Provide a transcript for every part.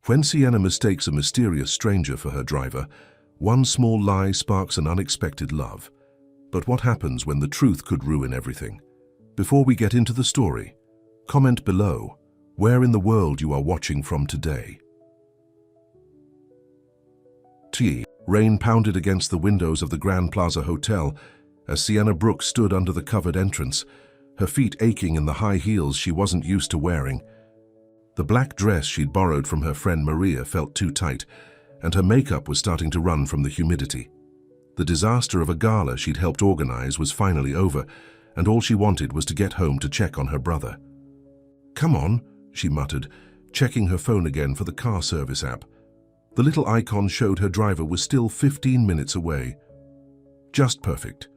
When Sienna mistakes a mysterious stranger for her driver, one small lie sparks an unexpected love. But what happens when the truth could ruin everything? Before we get into the story, comment below where in the world you are watching from today. Rain pounded against the windows of the Grand Plaza Hotel as Sienna Brooks stood under the covered entrance, her feet aching in the high heels she wasn't used to wearing. The black dress she'd borrowed from her friend Maria felt too tight, and her makeup was starting to run from the humidity. The disaster of a gala she'd helped organize was finally over, and all she wanted was to get home to check on her brother. "Come on," she muttered, checking her phone again for the car service app. The little icon showed her driver was still 15 minutes away. Just perfect.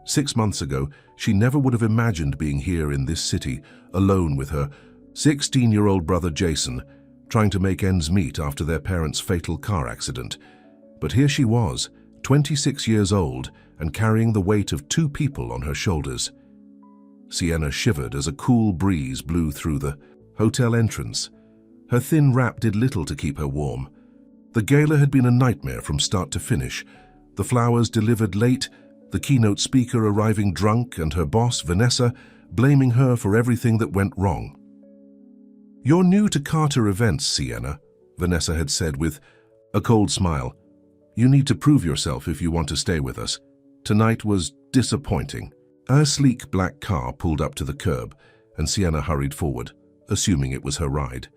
6 months ago, she never would have imagined being here in this city, alone with her 16-year-old brother Jason, trying to make ends meet after their parents' fatal car accident. But here she was, 26 years old, and carrying the weight of 2 people on her shoulders. Sienna shivered as a cool breeze blew through the hotel entrance. Her thin wrap did little to keep her warm. The gala had been a nightmare from start to finish. The flowers delivered late, the keynote speaker arriving drunk, and her boss, Vanessa, blaming her for everything that went wrong. "You're new to Carter events, Sienna," Vanessa had said with a cold smile. "You need to prove yourself if you want to stay with us. Tonight was disappointing." A sleek black car pulled up to the curb, and Sienna hurried forward, assuming it was her ride.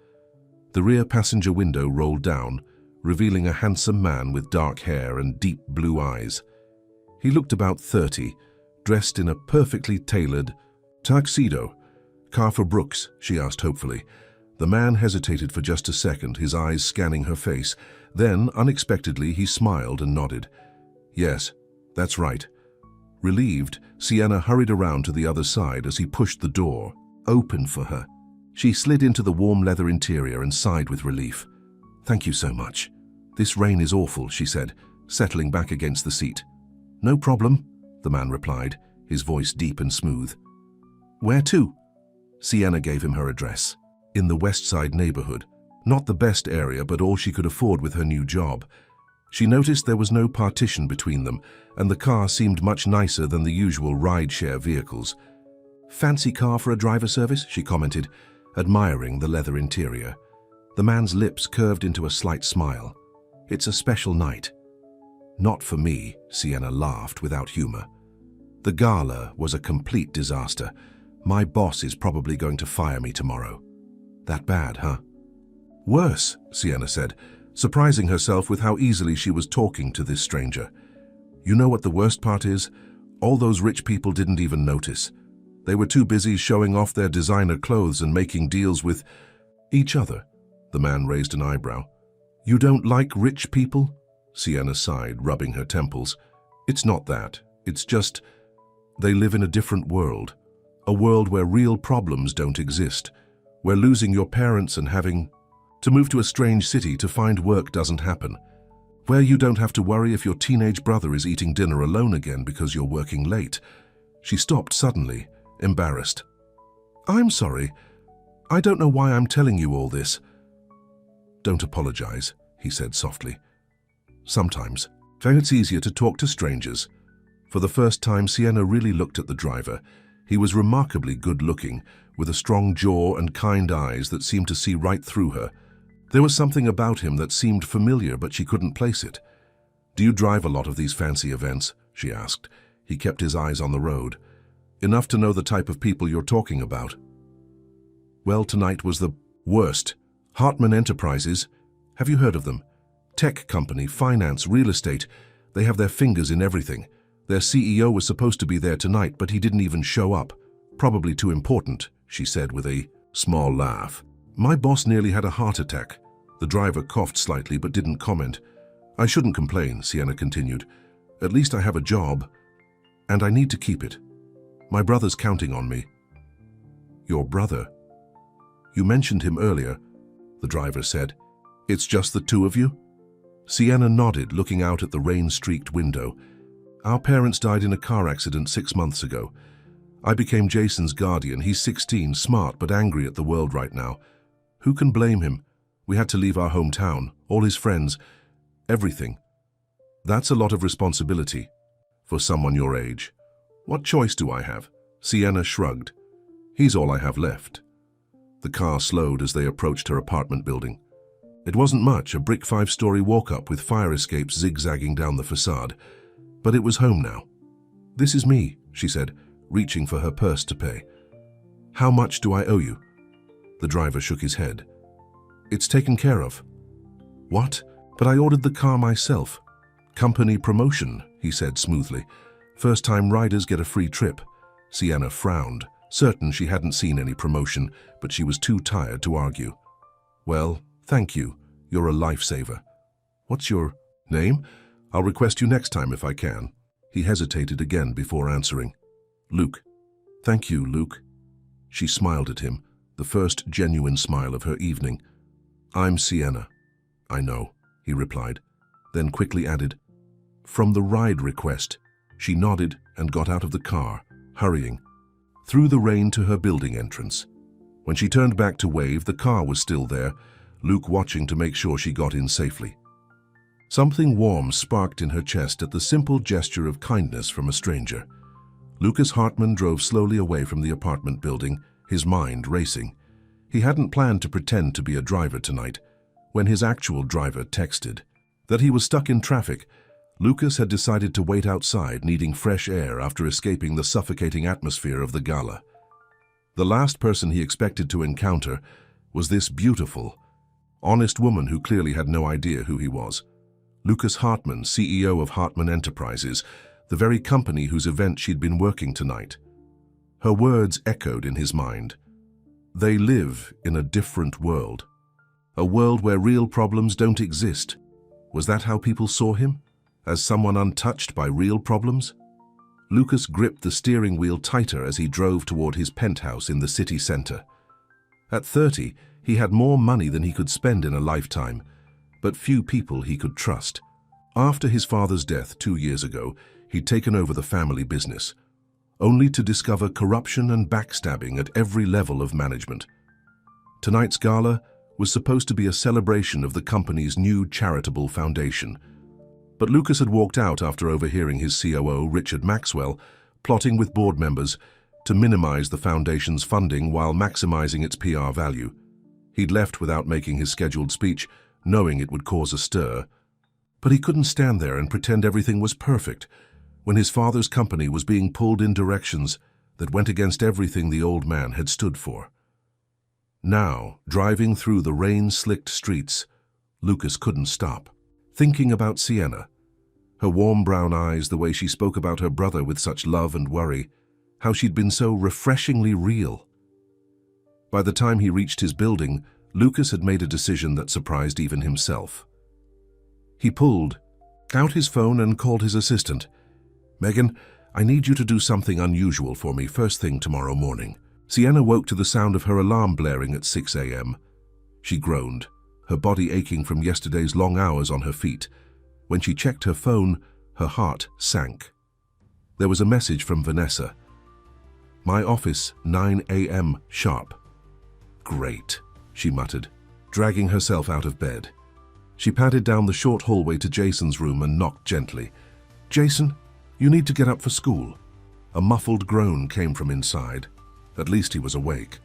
The rear passenger window rolled down, revealing a handsome man with dark hair and deep blue eyes. He looked about 30, dressed in a perfectly tailored tuxedo. "Car for Brooks?" she asked hopefully. The man hesitated for just a second, his eyes scanning her face. Then, unexpectedly, he smiled and nodded. "Yes, that's right." Relieved, Sienna hurried around to the other side as he pushed the door open for her. She slid into the warm leather interior and sighed with relief. "Thank you so much. This rain is awful," she said, settling back against the seat. "No problem," the man replied, his voice deep and smooth. "Where to?" Sienna gave him her address. In the West Side neighborhood. Not the best area, but all she could afford with her new job. She noticed there was no partition between them, and the car seemed much nicer than the usual ride-share vehicles. "Fancy car for a driver service," she commented, admiring the leather interior. The man's lips curved into a slight smile. "It's a special night." "Not for me," Sienna laughed without humor. "The gala was a complete disaster. My boss is probably going to fire me tomorrow." "That bad, huh?" "Worse," Sienna said, surprising herself with how easily she was talking to this stranger. "You know what the worst part is? All those rich people didn't even notice. They were too busy showing off their designer clothes and making deals with each other." The man raised an eyebrow. "You don't like rich people?" Sienna sighed, rubbing her temples. "It's not that. It's just they live in a different world. A world where real problems don't exist. Where losing your parents and having to move to a strange city to find work doesn't happen. Where you don't have to worry if your teenage brother is eating dinner alone again because you're working late." She stopped suddenly, embarrassed. "I'm sorry. I don't know why I'm telling you all this." "Don't apologize," he said softly. "Sometimes it's easier to talk to strangers." For the first time, Sienna really looked at the driver. He was remarkably good-looking, with a strong jaw and kind eyes that seemed to see right through her. There was something about him that seemed familiar, but she couldn't place it. "Do you drive a lot of these fancy events?" she asked. He kept his eyes on the road. "Enough to know the type of people you're talking about." "Well, tonight was the worst. Hartman Enterprises. Have you heard of them? Tech company, finance, real estate. They have their fingers in everything. Their CEO was supposed to be there tonight, but he didn't even show up. Probably too important," she said with a small laugh. "My boss nearly had a heart attack." The driver coughed slightly but didn't comment. "I shouldn't complain," Sienna continued. "At least I have a job, and I need to keep it. My brother's counting on me." "Your brother? You mentioned him earlier," the driver said. "It's just the two of you?" Sienna nodded, looking out at the rain-streaked window. "Our parents died in a car accident 6 months ago. I became Jason's guardian. He's 16, smart but angry at the world right now. Who can blame him? We had to leave our hometown, all his friends, everything. That's a lot of responsibility for someone your age. What choice do I have? Sienna shrugged. He's all I have left. The car slowed as they approached her apartment building. It wasn't much, a brick 5-story walk-up with fire escapes zigzagging down the facade. But it was home now. This is me, she said, reaching for her purse to pay. How much do I owe you? The driver shook his head. It's taken care of. What? But I ordered the car myself. Company promotion, he said smoothly. First-time riders get a free trip. Sienna frowned, certain she hadn't seen any promotion, but she was too tired to argue. Well, thank you. You're a lifesaver. What's your name? I'll request you next time if I can. He hesitated again before answering. Luke. Thank you, Luke. She smiled at him, the first genuine smile of her evening. I'm Sienna. I know, he replied, then quickly added, from the ride request. She nodded and got out of the car, hurrying, through the rain to her building entrance. When she turned back to wave, the car was still there, Luke watching to make sure she got in safely. Something warm sparked in her chest at the simple gesture of kindness from a stranger. Lucas Hartman drove slowly away from the apartment building, his mind racing. He hadn't planned to pretend to be a driver tonight. When his actual driver texted that he was stuck in traffic, Lucas had decided to wait outside, needing fresh air after escaping the suffocating atmosphere of the gala. The last person he expected to encounter was this beautiful, honest woman who clearly had no idea who he was. Lucas Hartman, CEO of Hartman Enterprises, the very company whose event she'd been working tonight. Her words echoed in his mind. They live in a different world. A world where real problems don't exist. Was that how people saw him? As someone untouched by real problems? Lucas gripped the steering wheel tighter as he drove toward his penthouse in the city center. At 30, he had more money than he could spend in a lifetime, but few people he could trust. After his father's death 2 years ago, he'd taken over the family business, only to discover corruption and backstabbing at every level of management. Tonight's gala was supposed to be a celebration of the company's new charitable foundation. But Lucas had walked out after overhearing his COO, Richard Maxwell, plotting with board members to minimize the foundation's funding while maximizing its PR value. He'd left without making his scheduled speech, knowing it would cause a stir. But he couldn't stand there and pretend everything was perfect when his father's company was being pulled in directions that went against everything the old man had stood for. Now, driving through the rain-slicked streets, Lucas couldn't stop, thinking about Sienna. Her warm brown eyes, the way she spoke about her brother with such love and worry, how she'd been so refreshingly real. By the time he reached his building, Lucas had made a decision that surprised even himself. He pulled out his phone and called his assistant. Megan, I need you to do something unusual for me first thing tomorrow morning. Sienna woke to the sound of her alarm blaring at 6 a.m. She groaned, her body aching from yesterday's long hours on her feet. When she checked her phone, her heart sank. There was a message from Vanessa. My office, 9 a.m. sharp. Great, she muttered, dragging herself out of bed. She padded down the short hallway to Jason's room and knocked gently. Jason, you need to get up for school. A muffled groan came from inside. At least he was awake.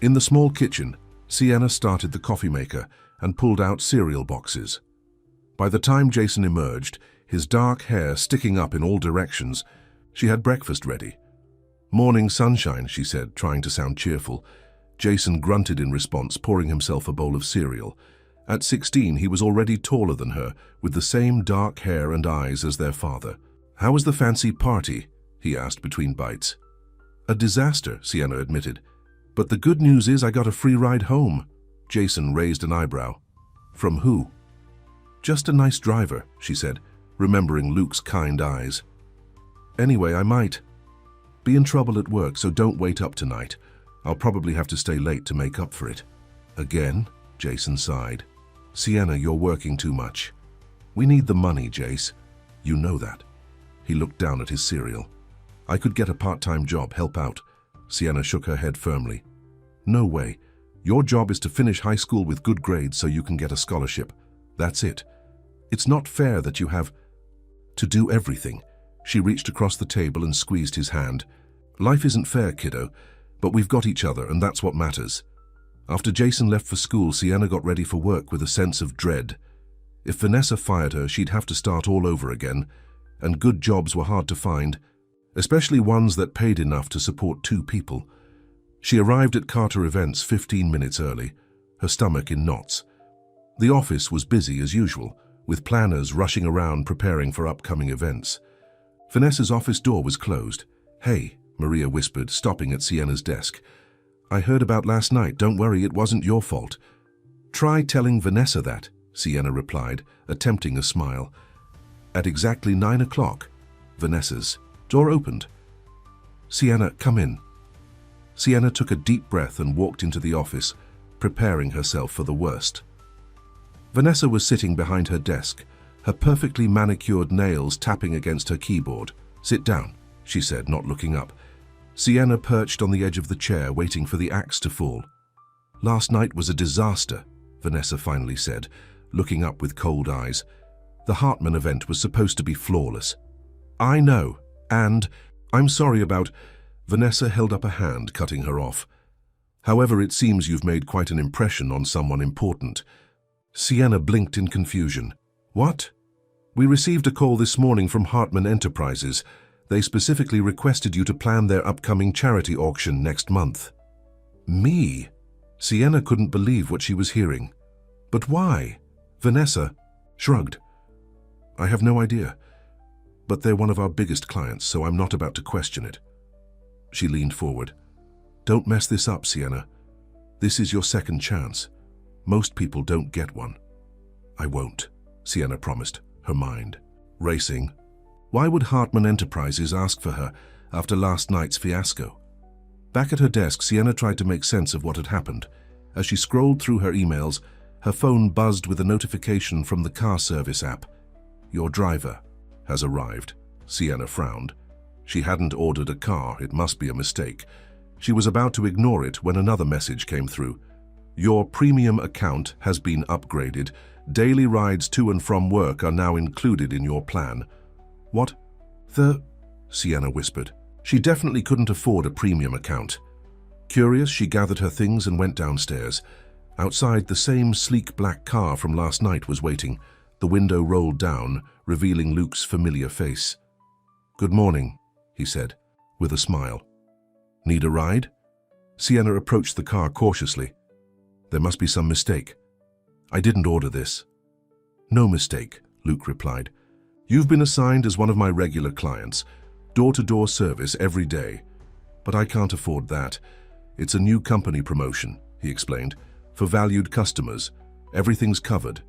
In the small kitchen, Sienna started the coffee maker and pulled out cereal boxes. By the time Jason emerged, his dark hair sticking up in all directions, she had breakfast ready. Morning sunshine, she said, trying to sound cheerful. Jason grunted in response, pouring himself a bowl of cereal. At 16, he was already taller than her, with the same dark hair and eyes as their father. How was the fancy party? He asked between bites. A disaster, Sienna admitted. But the good news is I got a free ride home. Jason raised an eyebrow. From who? Just a nice driver, she said, remembering Luke's kind eyes. Anyway, I might be in trouble at work, so don't wait up tonight. I'll probably have to stay late to make up for it. Again? Jason sighed. Sienna, you're working too much. We need the money, Jace. You know that. He looked down at his cereal. I could get a part-time job, help out. Sienna shook her head firmly. No way. Your job is to finish high school with good grades so you can get a scholarship. That's it. It's not fair that you have to do everything." She reached across the table and squeezed his hand. "Life isn't fair, kiddo, but we've got each other, and that's what matters." After Jason left for school, Sienna got ready for work with a sense of dread. If Vanessa fired her, she'd have to start all over again, and good jobs were hard to find, especially ones that paid enough to support 2 people. She arrived at Carter Events 15 minutes early, her stomach in knots. The office was busy as usual, with planners rushing around preparing for upcoming events. Vanessa's office door was closed. "Hey," Maria whispered, stopping at Sienna's desk. "I heard about last night. Don't worry, it wasn't your fault." "Try telling Vanessa that," Sienna replied, attempting a smile. At exactly 9 o'clock, Vanessa's door opened. "Sienna, come in." Sienna took a deep breath and walked into the office, preparing herself for the worst. Vanessa was sitting behind her desk, her perfectly manicured nails tapping against her keyboard. "Sit down," she said, not looking up. Sienna perched on the edge of the chair, waiting for the axe to fall. "Last night was a disaster," Vanessa finally said, looking up with cold eyes. "The Hartman event was supposed to be flawless." "I know, and I'm sorry about—" Vanessa held up a hand, cutting her off. "However, it seems you've made quite an impression on someone important." Sienna blinked in confusion. "What?" "We received a call this morning from Hartman Enterprises. They specifically requested you to plan their upcoming charity auction next month." "Me?" Sienna couldn't believe what she was hearing. "But why?" Vanessa shrugged. "I have no idea. But they're one of our biggest clients, so I'm not about to question it." She leaned forward. "Don't mess this up, Sienna. This is your second chance. Most people don't get one." "I won't," Sienna promised, her mind racing. Why would Hartman Enterprises ask for her after last night's fiasco? Back at her desk, Sienna tried to make sense of what had happened. As she scrolled through her emails, her phone buzzed with a notification from the car service app. "Your driver has arrived." Sienna frowned. She hadn't ordered a car, it must be a mistake. She was about to ignore it when another message came through. "Your premium account has been upgraded. Daily rides to and from work are now included in your plan." "What the—" Sienna whispered. She definitely couldn't afford a premium account. Curious, she gathered her things and went downstairs. Outside, the same sleek black car from last night was waiting. The window rolled down, revealing Luke's familiar face. "Good morning," he said, with a smile. "Need a ride?" Sienna approached the car cautiously. "There must be some mistake. I didn't order this." "No mistake," Luke replied. "You've been assigned as one of my regular clients, door-to-door service every day. But I can't afford that. It's a new company promotion," he explained. "For valued customers. Everything's covered."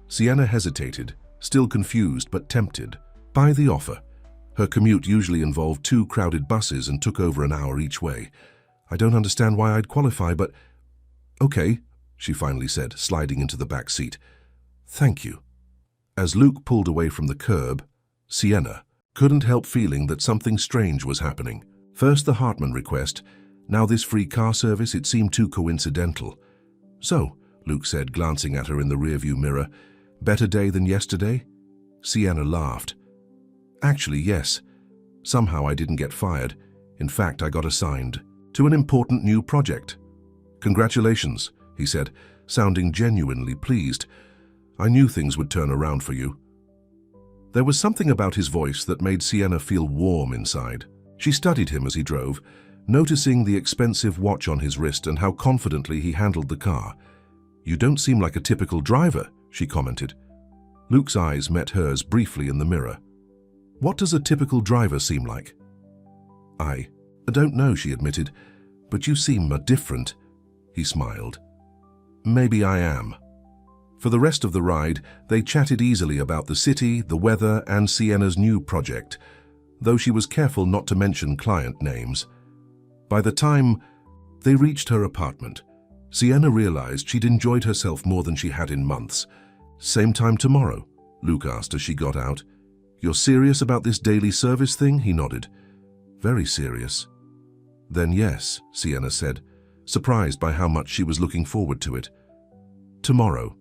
Sienna hesitated, still confused but tempted by the offer. Her commute usually involved 2 crowded buses and took over an hour each way. "I don't understand why I'd qualify, but—" "Okay," she finally said, sliding into the back seat. "Thank you." As Luke pulled away from the curb, Sienna couldn't help feeling that something strange was happening. First the Hartman request, now this free car service. It seemed too coincidental. "So," Luke said, glancing at her in the rearview mirror, "better day than yesterday?" Sienna laughed. "Actually, yes. Somehow I didn't get fired. In fact, I got assigned to an important new project." "Congratulations," he said, sounding genuinely pleased. "I knew things would turn around for you." There was something about his voice that made Sienna feel warm inside. She studied him as he drove, noticing the expensive watch on his wrist and how confidently he handled the car. "You don't seem like a typical driver," she commented. Luke's eyes met hers briefly in the mirror. "What does a typical driver seem like?" I don't know," she admitted, "but you seem different." He smiled. "Maybe I am." For the rest of the ride, they chatted easily about the city, the weather, and Sienna's new project, though she was careful not to mention client names. By the time they reached her apartment, Sienna realized she'd enjoyed herself more than she had in months. "Same time tomorrow?" Luke asked as she got out. "You're serious about this daily service thing?" He nodded. "Very serious." "Then yes," Sienna said. surprised by how much she was looking forward to it. Tomorrow.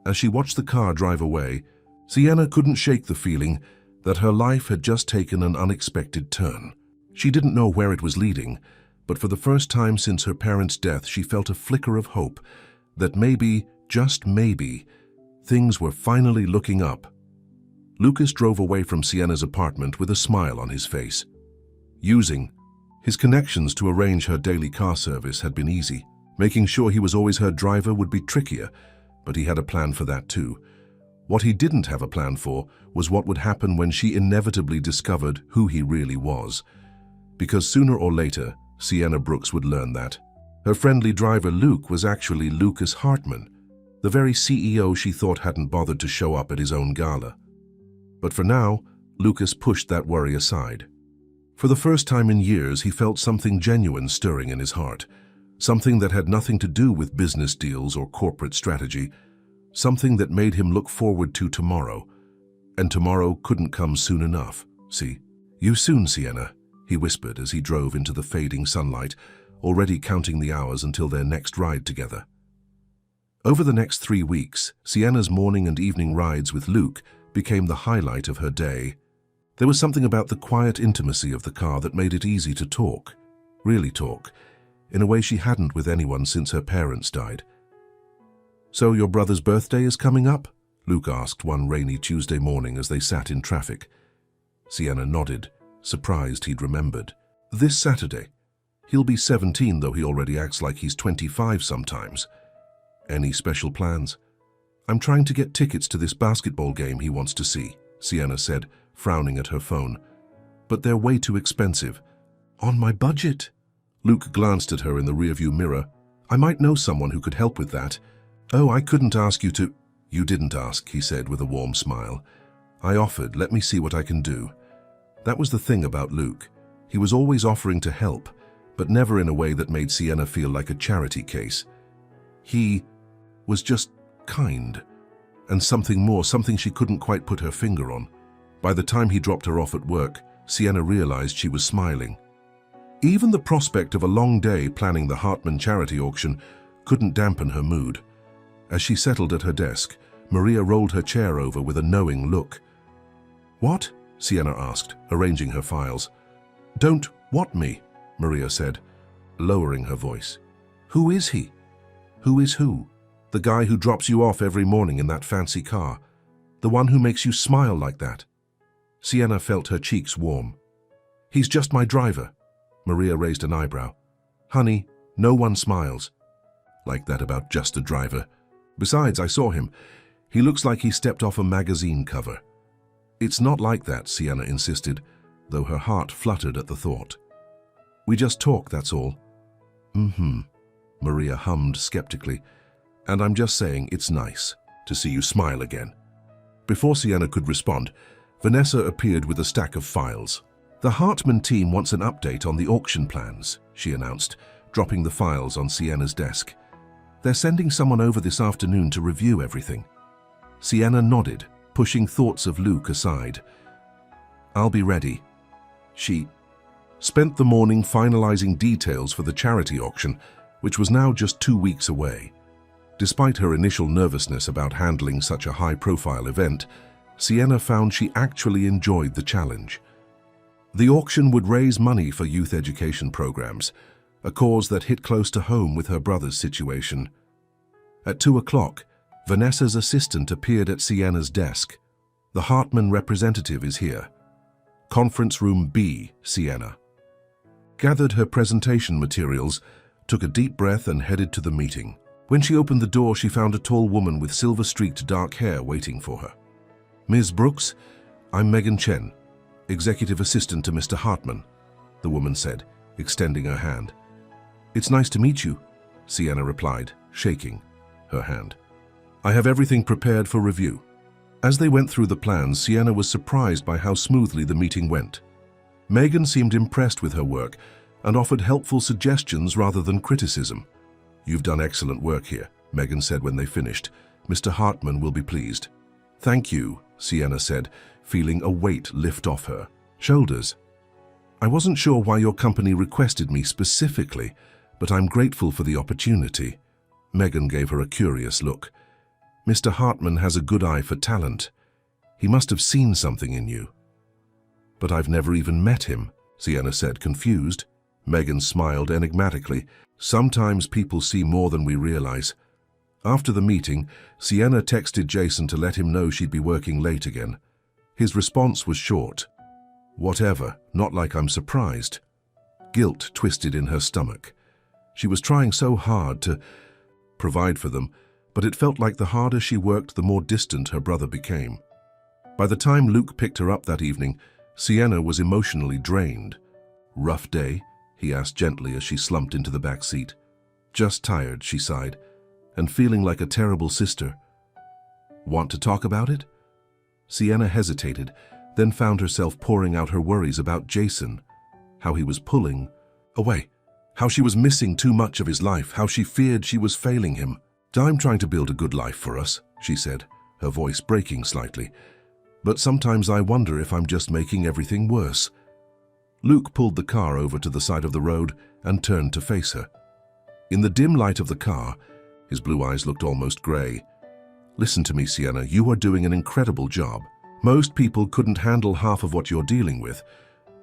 As she watched the car drive away, Sienna couldn't shake the feeling that her life had just taken an unexpected turn. She didn't know where it was leading, but for the first time since her parents' death, she felt a flicker of hope that maybe, just maybe, things were finally looking up. Lucas drove away from Sienna's apartment with a smile on his face. Using his connections to arrange her daily car service had been easy. Making sure he was always her driver would be trickier, but he had a plan for that too. What he didn't have a plan for was what would happen when she inevitably discovered who he really was. Because sooner or later, Sienna Brooks would learn that. Her friendly driver Luke was actually Lucas Hartman, the very CEO she thought hadn't bothered to show up at his own gala. But for now, Lucas pushed that worry aside. For the first time in years, he felt something genuine stirring in his heart. Something that had nothing to do with business deals or corporate strategy. Something that made him look forward to tomorrow. And tomorrow couldn't come soon enough. See? You soon, Sienna, he whispered as he drove into the fading sunlight, already counting the hours until their next ride together. Over the next 3 weeks, Sienna's morning and evening rides with Luke became the highlight of her day. There was something about the quiet intimacy of the car that made it easy to talk, really talk, in a way she hadn't with anyone since her parents died. "So your brother's birthday is coming up?" Luke asked one rainy Tuesday morning as they sat in traffic. Sienna nodded, surprised he'd remembered. "This Saturday. He'll be 17, though he already acts like he's 25 sometimes. Any special plans?" "I'm trying to get tickets to this basketball game he wants to see," Sienna said, frowning at her phone. "But they're way too expensive." "On my budget?" Luke glanced at her in the rearview mirror. "I might know someone who could help with that." "Oh, I couldn't ask you to—" "You didn't ask," he said with a warm smile. "I offered, let me see what I can do." That was the thing about Luke. He was always offering to help, but never in a way that made Sienna feel like a charity case. He was just kind, and something more, something she couldn't quite put her finger on. By the time he dropped her off at work, Sienna realized she was smiling. Even the prospect of a long day planning the Hartman charity auction couldn't dampen her mood. As she settled at her desk, Maria rolled her chair over with a knowing look. "What?" Sienna asked, arranging her files. "Don't what me?" Maria said, lowering her voice. "Who is he?" "Who is who?" "The guy who drops you off every morning in that fancy car. The one who makes you smile like that." Sienna felt her cheeks warm. "He's just my driver." Maria raised an eyebrow. "Honey, no one smiles like that about just a driver. Besides, I saw him. He looks like he stepped off a magazine cover." "It's not like that," Sienna insisted, though her heart fluttered at the thought. "We just talk, that's all." "Mm-hmm," Maria hummed skeptically. "And I'm just saying it's nice to see you smile again." Before Sienna could respond, Vanessa appeared with a stack of files. "The Hartman team wants an update on the auction plans," she announced, dropping the files on Sienna's desk. "They're sending someone over this afternoon to review everything." Sienna nodded, pushing thoughts of Luke aside. "I'll be ready." She spent the morning finalizing details for the charity auction, which was now just 2 weeks away. Despite her initial nervousness about handling such a high-profile event, Sienna found she actually enjoyed the challenge. The auction would raise money for youth education programs, a cause that hit close to home with her brother's situation. At 2 o'clock, Vanessa's assistant appeared at Sienna's desk. "The Hartman representative is here." "Conference room B, Sienna." Gathered her presentation materials, took a deep breath and headed to the meeting. When she opened the door, she found a tall woman with silver-streaked dark hair waiting for her. "Ms. Brooks, I'm Megan Chen, executive assistant to Mr. Hartman," the woman said, extending her hand. "It's nice to meet you," Sienna replied, shaking her hand. "I have everything prepared for review." As they went through the plans, Sienna was surprised by how smoothly the meeting went. Megan seemed impressed with her work and offered helpful suggestions rather than criticism. "You've done excellent work here," Megan said when they finished. "Mr. Hartman will be pleased." "Thank you," Sienna said, feeling a weight lift off her shoulders. "I wasn't sure why your company requested me specifically, but I'm grateful for the opportunity." Megan gave her a curious look. "Mr. Hartman has a good eye for talent. He must have seen something in you." "But I've never even met him," Sienna said, confused. Megan smiled enigmatically. "Sometimes people see more than we realize." After the meeting, Sienna texted Jason to let him know she'd be working late again. His response was short. "Whatever, not like I'm surprised." Guilt twisted in her stomach. She was trying so hard to provide for them, but it felt like the harder she worked, the more distant her brother became. By the time Luke picked her up that evening, Sienna was emotionally drained. "Rough day?" he asked gently as she slumped into the back seat. "Just tired," she sighed, "and feeling like a terrible sister." "Want to talk about it?" Sienna hesitated, then found herself pouring out her worries about Jason, how he was pulling away, how she was missing too much of his life, how she feared she was failing him. "I'm trying to build a good life for us," she said, her voice breaking slightly. "But sometimes I wonder if I'm just making everything worse." Luke pulled the car over to the side of the road and turned to face her. In the dim light of the car, his blue eyes looked almost gray. "Listen to me, Sienna, you are doing an incredible job. Most people couldn't handle half of what you're dealing with.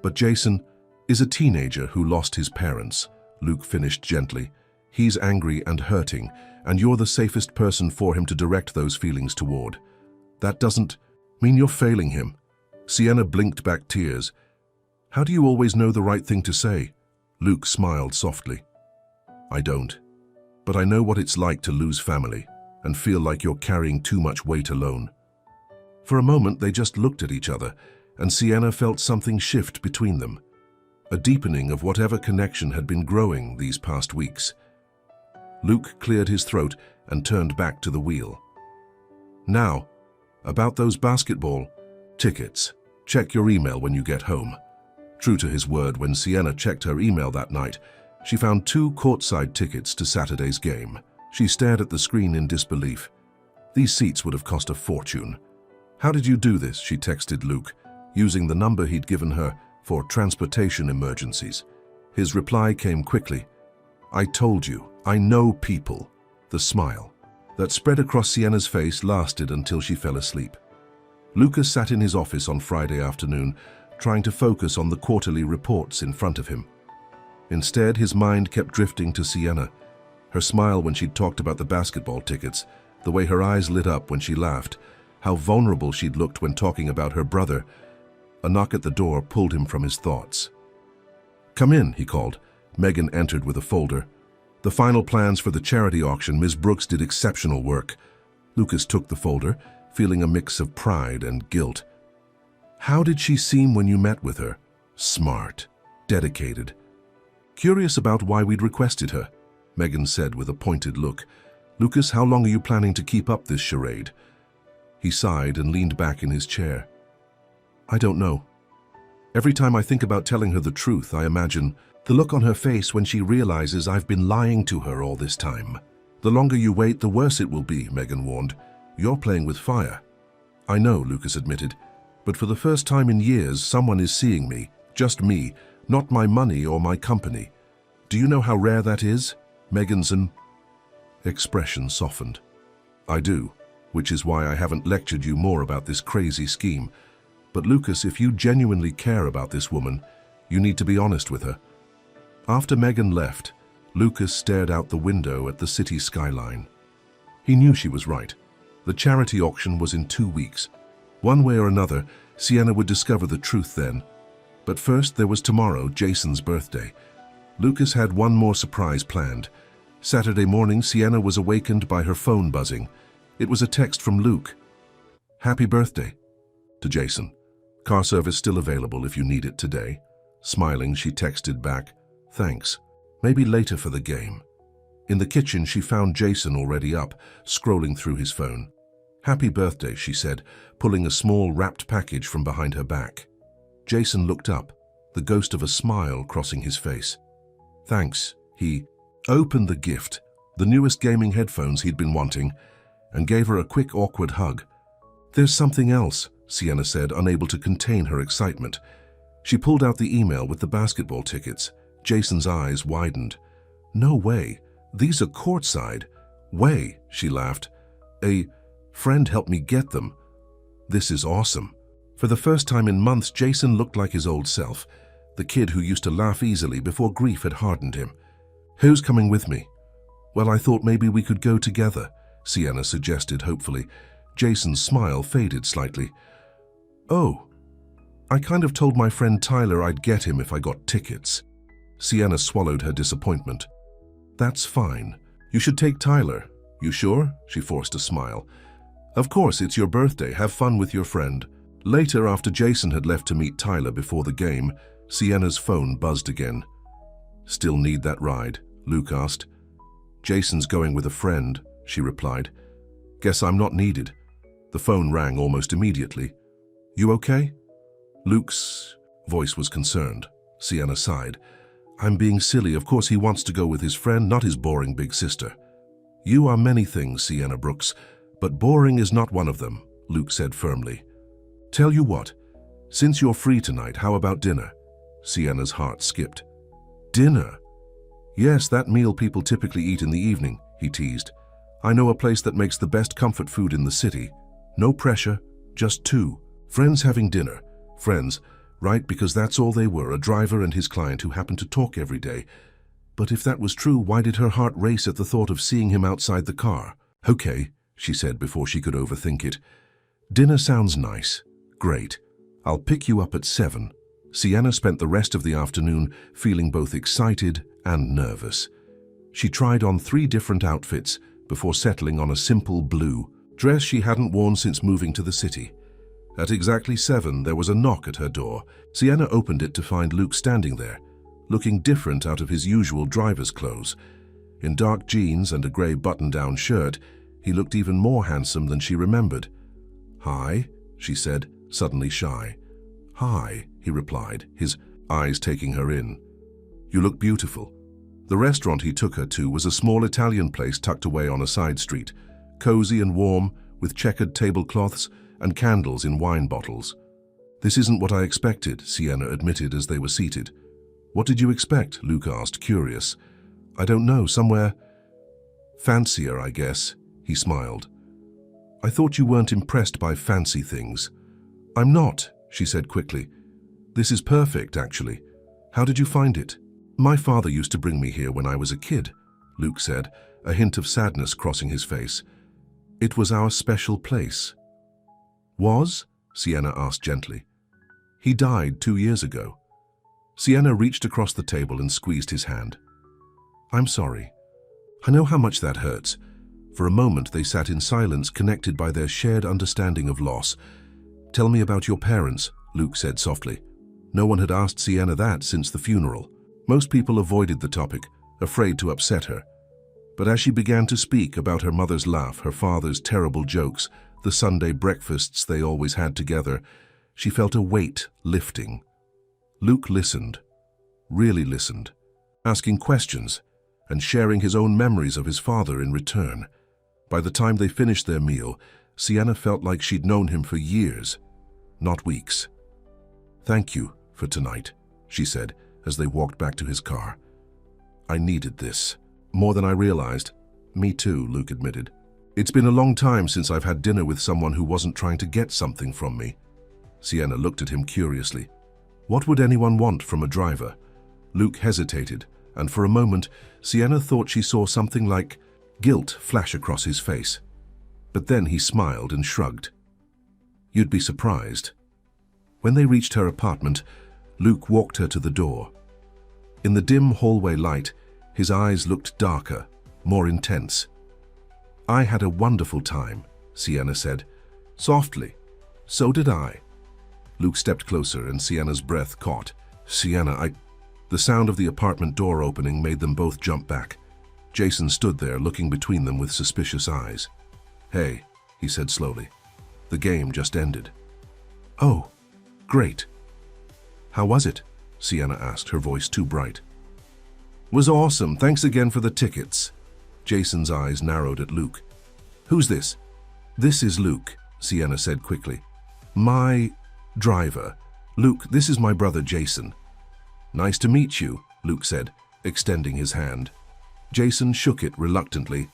But Jason is a teenager who lost his parents," Luke finished gently. "He's angry and hurting, and you're the safest person for him to direct those feelings toward. That doesn't mean you're failing him." Sienna blinked back tears. "How do you always know the right thing to say?" Luke smiled softly. "I don't. But I know what it's like to lose family and feel like you're carrying too much weight alone." For a moment they just looked at each other, and Sienna felt something shift between them, a deepening of whatever connection had been growing these past weeks. Luke cleared his throat and turned back to the wheel. "Now, about those basketball tickets. Check your email when you get home." True to his word, when Sienna checked her email that night, she found 2 courtside tickets to Saturday's game. She stared at the screen in disbelief. These seats would have cost a fortune. "How did you do this?" she texted Luke, using the number he'd given her for transportation emergencies. His reply came quickly. "I told you, I know people." The smile that spread across Sienna's face lasted until she fell asleep. Lucas sat in his office on Friday afternoon, trying to focus on the quarterly reports in front of him. Instead, his mind kept drifting to Sienna, her smile when she'd talked about the basketball tickets, the way her eyes lit up when she laughed, how vulnerable she'd looked when talking about her brother. A knock at the door pulled him from his thoughts. "Come in," he called. Megan entered with a folder. "The final plans for the charity auction. Ms. Brooks did exceptional work." Lucas took the folder, feeling a mix of pride and guilt. "How did she seem when you met with her?" "Smart, dedicated. Curious about why we'd requested her," Megan said with a pointed look. "Lucas, how long are you planning to keep up this charade?" He sighed and leaned back in his chair. "I don't know. Every time I think about telling her the truth, I imagine the look on her face when she realizes I've been lying to her all this time." "The longer you wait, the worse it will be," Megan warned. "You're playing with fire." "I know," Lucas admitted. "But for the first time in years, someone is seeing me. Just me, not my money or my company. Do you know how rare that is?" Megan's expression softened. "I do, which is why I haven't lectured you more about this crazy scheme. But Lucas, if you genuinely care about this woman, you need to be honest with her." After Megan left, Lucas stared out the window at the city skyline. He knew she was right. The charity auction was in 2 weeks. One way or another, Sienna would discover the truth then. But first, there was tomorrow, Jason's birthday. Lucas had one more surprise planned. Saturday morning, Sienna was awakened by her phone buzzing. It was a text from Luke. "Happy birthday." To Jason. "Car service still available if you need it today." Smiling, she texted back, "Thanks. Maybe later for the game." In the kitchen, she found Jason already up, scrolling through his phone. "Happy birthday," she said, pulling a small wrapped package from behind her back. Jason looked up, the ghost of a smile crossing his face. "Thanks." He opened the gift, the newest gaming headphones he'd been wanting, and gave her a quick, awkward hug. "There's something else," Sienna said, unable to contain her excitement. She pulled out the email with the basketball tickets. Jason's eyes widened. No way. These are courtside. Way, she laughed. A friend helped me get them. This is awesome. For the first time in months, Jason looked like his old self, the kid who used to laugh easily before grief had hardened him. Who's coming with me? Well, I thought maybe we could go together, Sienna suggested hopefully. Jason's smile faded slightly. Oh, I kind of told my friend Tyler I'd get him if I got tickets. Sienna swallowed her disappointment. That's fine. You should take Tyler. You sure? She forced a smile. Of course, it's your birthday. Have fun with your friend. Later, after Jason had left to meet Tyler before the game, Sienna's phone buzzed again. Still need that ride? Luke asked. Jason's going with a friend, she replied. Guess I'm not needed. The phone rang almost immediately. You okay? Luke's voice was concerned. Sienna sighed. I'm being silly. Of course he wants to go with his friend, not his boring big sister. You are many things, Sienna Brooks, but boring is not one of them, Luke said firmly. Tell you what, since you're free tonight, how about dinner? Sienna's heart skipped. Dinner? Yes, that meal people typically eat in the evening, he teased. I know a place that makes the best comfort food in the city. No pressure, just two. Friends having dinner. Friends, right, because that's all they were, a driver and his client who happened to talk every day. But if that was true, why did her heart race at the thought of seeing him outside the car? Okay, she said before she could overthink it. Dinner sounds nice. Great. I'll pick you up at 7. Sienna spent the rest of the afternoon feeling both excited and nervous. She tried on 3 different outfits before settling on a simple blue dress she hadn't worn since moving to the city. At exactly 7, there was a knock at her door. Sienna opened it to find Luke standing there, looking different out of his usual driver's clothes. In dark jeans and a grey button-down shirt, he looked even more handsome than she remembered. Hi, she said, suddenly shy. Hi, he replied, his eyes taking her in. You look beautiful. The restaurant he took her to was a small Italian place tucked away on a side street, cozy and warm, with checkered tablecloths and candles in wine bottles. This isn't what I expected, Sienna admitted as they were seated. What did you expect? Luke asked, curious. I don't know, somewhere fancier, I guess, he smiled. I thought you weren't impressed by fancy things. I'm not, she said quickly. This is perfect, actually. How did you find it? My father used to bring me here when I was a kid, Luke said, a hint of sadness crossing his face. It was our special place. Was? Sienna asked gently. He died 2 years ago. Sienna reached across the table and squeezed his hand. I'm sorry. I know how much that hurts. For a moment they sat in silence, connected by their shared understanding of loss. Tell me about your parents, Luke said softly. No one had asked Sienna that since the funeral. Most people avoided the topic, afraid to upset her. But as she began to speak about her mother's laugh, her father's terrible jokes, the Sunday breakfasts they always had together, she felt a weight lifting. Luke listened, really listened, asking questions and sharing his own memories of his father in return. By the time they finished their meal, Sienna felt like she'd known him for years, not weeks. Thank you for tonight, she said as they walked back to his car. I needed this. More than I realized. Me too, Luke admitted. It's been a long time since I've had dinner with someone who wasn't trying to get something from me. Sienna looked at him curiously. What would anyone want from a driver? Luke hesitated, and for a moment, Sienna thought she saw something like guilt flash across his face. But then he smiled and shrugged. You'd be surprised. When they reached her apartment, Luke walked her to the door. In the dim hallway light, his eyes looked darker, more intense. I had a wonderful time, Sienna said. Softly. So did I. Luke stepped closer and Sienna's breath caught. Sienna, The sound of the apartment door opening made them both jump back. Jason stood there, looking between them with suspicious eyes. Hey, he said slowly. The game just ended. Oh, great. How was it? Sienna asked, her voice too bright. Was awesome. Thanks again for the tickets. Jason's eyes narrowed at Luke. Who's this? This is Luke, Sienna said quickly. My driver. Luke, this is my brother Jason. Nice to meet you, Luke said, extending his hand. Jason shook it reluctantly.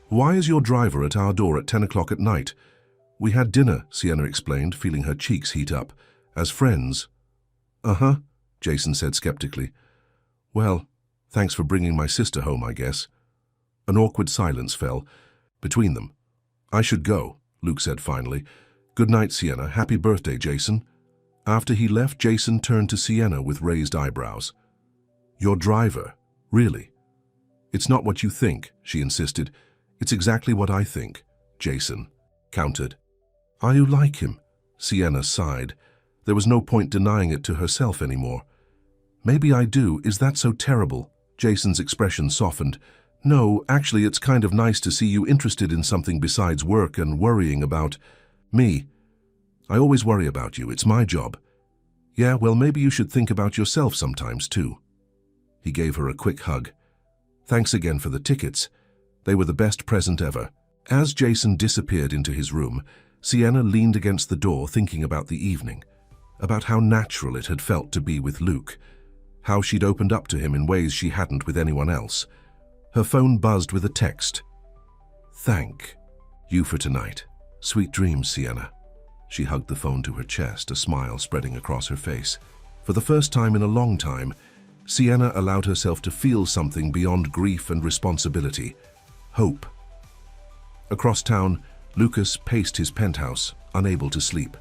Why is your driver at our door at 10 o'clock at night? We had dinner, Sienna explained, feeling her cheeks heat up. As friends. Uh-huh, Jason said skeptically. Well, thanks for bringing my sister home, I guess. An awkward silence fell between them. I should go, Luke said finally. Good night, Sienna. Happy birthday, Jason. After he left, Jason turned to Sienna with raised eyebrows. Your driver? Really? It's not what you think, she insisted. It's exactly what I think, Jason countered. You like him? Sienna sighed. There was no point denying it to herself anymore. Maybe I do. Is that so terrible? Jason's expression softened. No, actually, it's kind of nice to see you interested in something besides work and worrying about me. I always worry about you. It's my job. Yeah, well, maybe you should think about yourself sometimes, too. He gave her a quick hug. Thanks again for the tickets. They were the best present ever. As Jason disappeared into his room, Sienna leaned against the door thinking about the evening, about how natural it had felt to be with Luke, how she'd opened up to him in ways she hadn't with anyone else. Her phone buzzed with a text. Thank you for tonight. Sweet dreams, Sienna. She hugged the phone to her chest, a smile spreading across her face. For the first time in a long time, Sienna allowed herself to feel something beyond grief and responsibility. Hope. Across town, Lucas paced his penthouse, unable to sleep.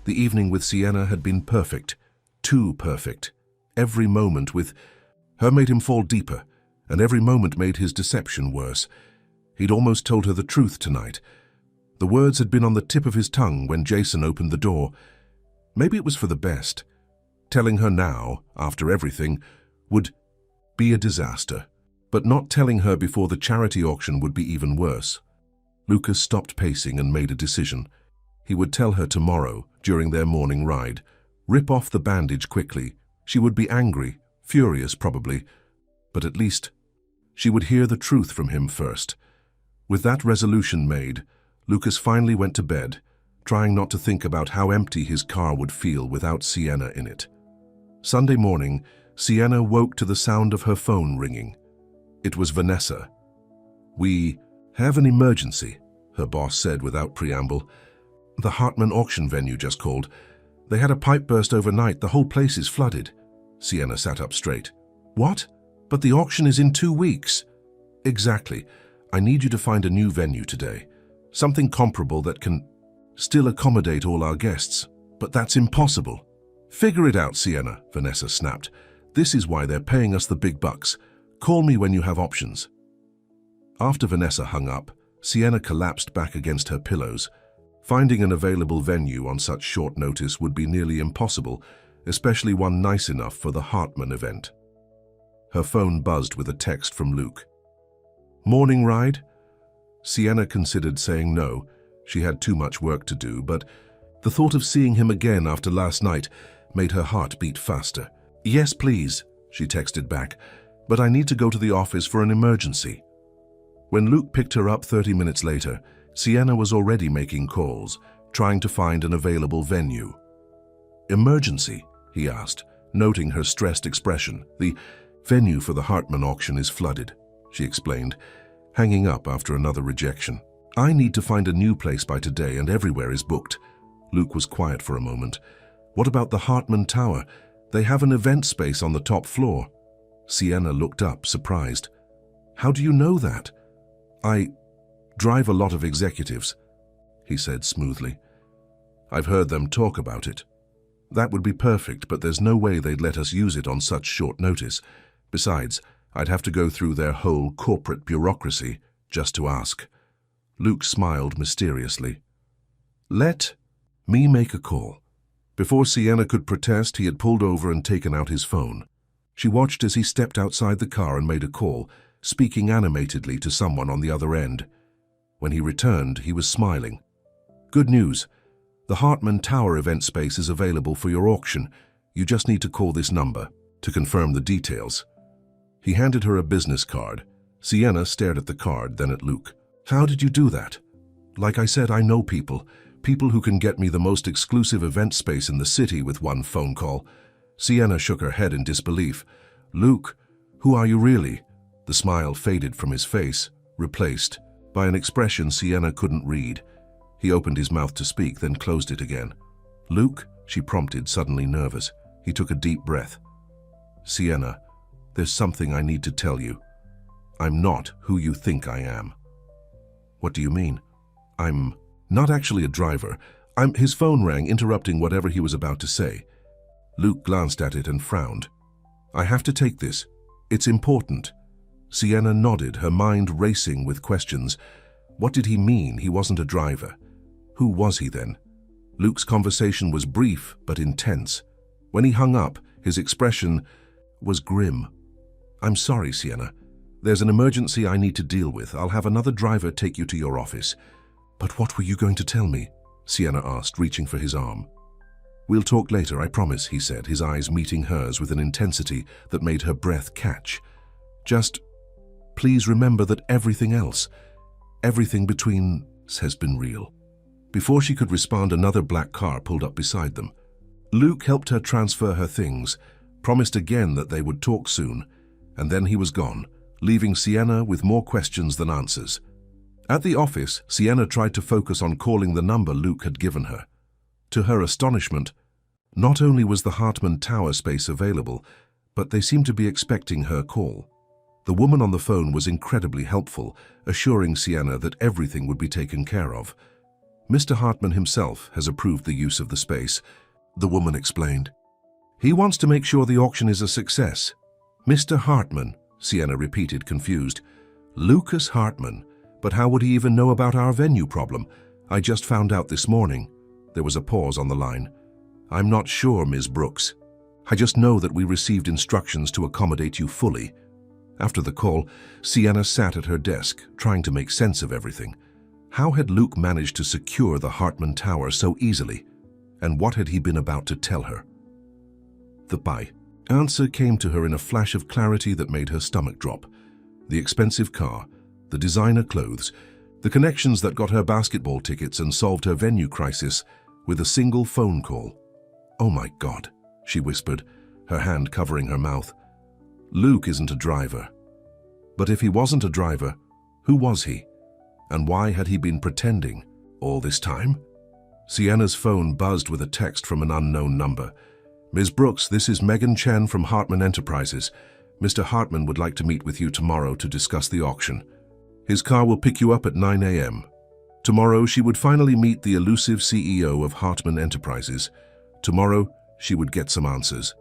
The evening with Sienna had been perfect, too perfect. Every moment with her made him fall deeper, and every moment made his deception worse. He'd almost told her the truth tonight. The words had been on the tip of his tongue when Jason opened the door. Maybe it was for the best. Telling her now, after everything, would be a disaster. But not telling her before the charity auction would be even worse. Lucas stopped pacing and made a decision. He would tell her tomorrow, during their morning ride. Rip off the bandage quickly. She would be angry, furious probably, but at least she would hear the truth from him first. With that resolution made, Lucas finally went to bed, trying not to think about how empty his car would feel without Sienna in it. Sunday morning, Sienna woke to the sound of her phone ringing. It was Vanessa. We have an emergency, her boss said without preamble. The Hartman auction venue just called. They had a pipe burst overnight. The whole place is flooded. Sienna sat up straight. What? But the auction is in 2 weeks. Exactly. I need you to find a new venue today. Something comparable that can still accommodate all our guests. But that's impossible. Figure it out, Sienna, Vanessa snapped. This is why they're paying us the big bucks. Call me when you have options. After Vanessa hung up, Sienna collapsed back against her pillows. Finding an available venue on such short notice would be nearly impossible, especially one nice enough for the Hartman event. Her phone buzzed with a text from Luke. Morning ride? Sienna considered saying no. She had too much work to do, but the thought of seeing him again after last night made her heart beat faster. Yes, please, she texted back, but I need to go to the office for an emergency. When Luke picked her up 30 minutes later, Sienna was already making calls, trying to find an available venue. Emergency? He asked, noting her stressed expression. The venue for the Hartman auction is flooded, she explained, hanging up after another rejection. I need to find a new place by today and everywhere is booked. Luke was quiet for a moment. What about the Hartman Tower? They have an event space on the top floor. Sienna looked up, surprised. How do you know that? I drive a lot of executives, he said smoothly. I've heard them talk about it. That would be perfect, but there's no way they'd let us use it on such short notice. Besides, I'd have to go through their whole corporate bureaucracy just to ask. Luke smiled mysteriously. Let me make a call. Before Sienna could protest, he had pulled over and taken out his phone. She watched as he stepped outside the car and made a call, speaking animatedly to someone on the other end. When he returned, he was smiling. Good news. The Hartman Tower event space is available for your auction. You just need to call this number to confirm the details. He handed her a business card. Sienna stared at the card, then at Luke. How did you do that? Like I said, I know people who can get me the most exclusive event space in the city with one phone call. Sienna shook her head in disbelief. Luke, who are you really? The smile faded from his face, replaced by an expression Sienna couldn't read. He opened his mouth to speak, then closed it again. "Luke?" she prompted, suddenly nervous. He took a deep breath. "Sienna, there's something I need to tell you. I'm not who you think I am." "What do you mean?" "I'm not actually a driver. His phone rang, interrupting whatever he was about to say. Luke glanced at it and frowned. "I have to take this. It's important." Sienna nodded, her mind racing with questions. What did he mean he wasn't a driver? Who was he then? Luke's conversation was brief but intense. When he hung up, his expression was grim. "I'm sorry, Sienna. There's an emergency I need to deal with. I'll have another driver take you to your office." "But what were you going to tell me?" Sienna asked, reaching for his arm. "We'll talk later, I promise," he said, his eyes meeting hers with an intensity that made her breath catch. "Just please remember that everything else, everything between us has been real." Before she could respond, another black car pulled up beside them. Luke helped her transfer her things, promised again that they would talk soon, and then he was gone, leaving Sienna with more questions than answers. At the office, Sienna tried to focus on calling the number Luke had given her. To her astonishment, not only was the Hartman Tower space available, but they seemed to be expecting her call. The woman on the phone was incredibly helpful, assuring Sienna that everything would be taken care of. "Mr. Hartman himself has approved the use of the space," the woman explained. "He wants to make sure the auction is a success." "Mr. Hartman," Sienna repeated, confused. "Lucas Hartman. But how would he even know about our venue problem? I just found out this morning." There was a pause on the line. "I'm not sure, Ms. Brooks. I just know that we received instructions to accommodate you fully." After the call, Sienna sat at her desk, trying to make sense of everything. How had Luke managed to secure the Hartman Tower so easily? And what had he been about to tell her? The answer came to her in a flash of clarity that made her stomach drop. The expensive car, the designer clothes, the connections that got her basketball tickets and solved her venue crisis with a single phone call. "Oh my God," she whispered, her hand covering her mouth. "Luke isn't a driver." But if he wasn't a driver, who was he? And why had he been pretending all this time? Sienna's phone buzzed with a text from an unknown number. "Ms. Brooks, this is Megan Chen from Hartman Enterprises. Mr. Hartman would like to meet with you tomorrow to discuss the auction. His car will pick you up at 9 a.m. Tomorrow, she would finally meet the elusive CEO of Hartman Enterprises. Tomorrow, she would get some answers."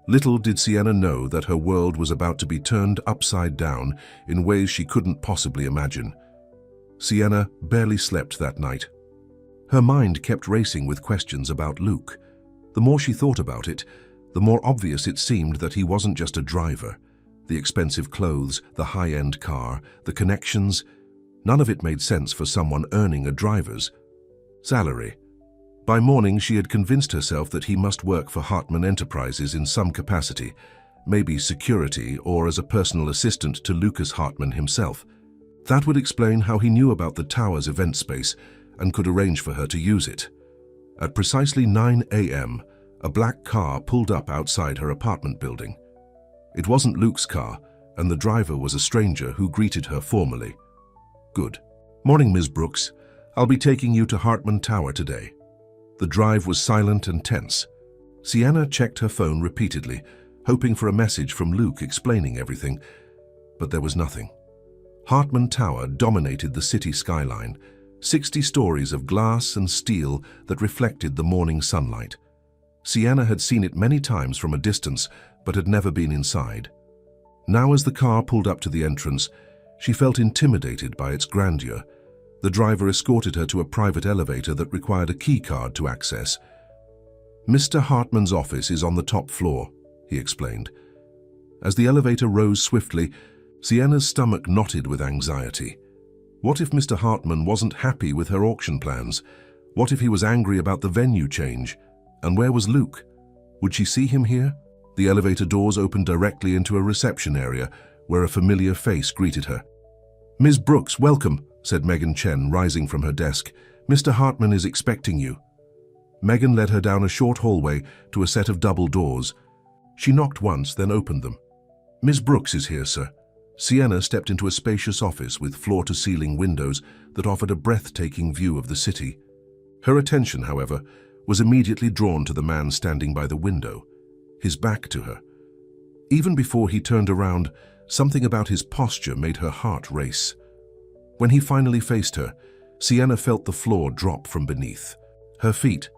Little did Sienna know that her world was about to be turned upside down in ways she couldn't possibly imagine. Sienna barely slept that night. Her mind kept racing with questions about Luke. The more she thought about it, the more obvious it seemed that he wasn't just a driver. The expensive clothes, the high-end car, the connections, none of it made sense for someone earning a driver's salary. By morning, she had convinced herself that he must work for Hartman Enterprises in some capacity, maybe security or as a personal assistant to Lucas Hartman himself. That would explain how he knew about the tower's event space and could arrange for her to use it. At precisely 9 a.m., a black car pulled up outside her apartment building. It wasn't Luke's car, and the driver was a stranger who greeted her formally. "Good morning, Ms. Brooks. I'll be taking you to Hartman Tower today." The drive was silent and tense. Sienna checked her phone repeatedly, hoping for a message from Luke explaining everything, but there was nothing. Hartman Tower dominated the city skyline, 60 stories of glass and steel that reflected the morning sunlight. Sienna had seen it many times from a distance, but had never been inside. Now, as the car pulled up to the entrance, she felt intimidated by its grandeur. The driver escorted her to a private elevator that required a key card to access. "Mr. Hartman's office is on the top floor," he explained. As the elevator rose swiftly, Sienna's stomach knotted with anxiety. What if Mr. Hartman wasn't happy with her auction plans? What if he was angry about the venue change? And where was Luke? Would she see him here? The elevator doors opened directly into a reception area where a familiar face greeted her. "Ms. Brooks, welcome," said Megan Chen, rising from her desk. "Mr. Hartman is expecting you." Megan led her down a short hallway to a set of double doors. She knocked once, then opened them. "Ms. Brooks is here, sir." Sienna stepped into a spacious office with floor-to-ceiling windows that offered a breathtaking view of the city. Her attention, however, was immediately drawn to the man standing by the window, his back to her. Even before he turned around, something about his posture made her heart race. When he finally faced her, Sienna felt the floor drop from beneath her feet.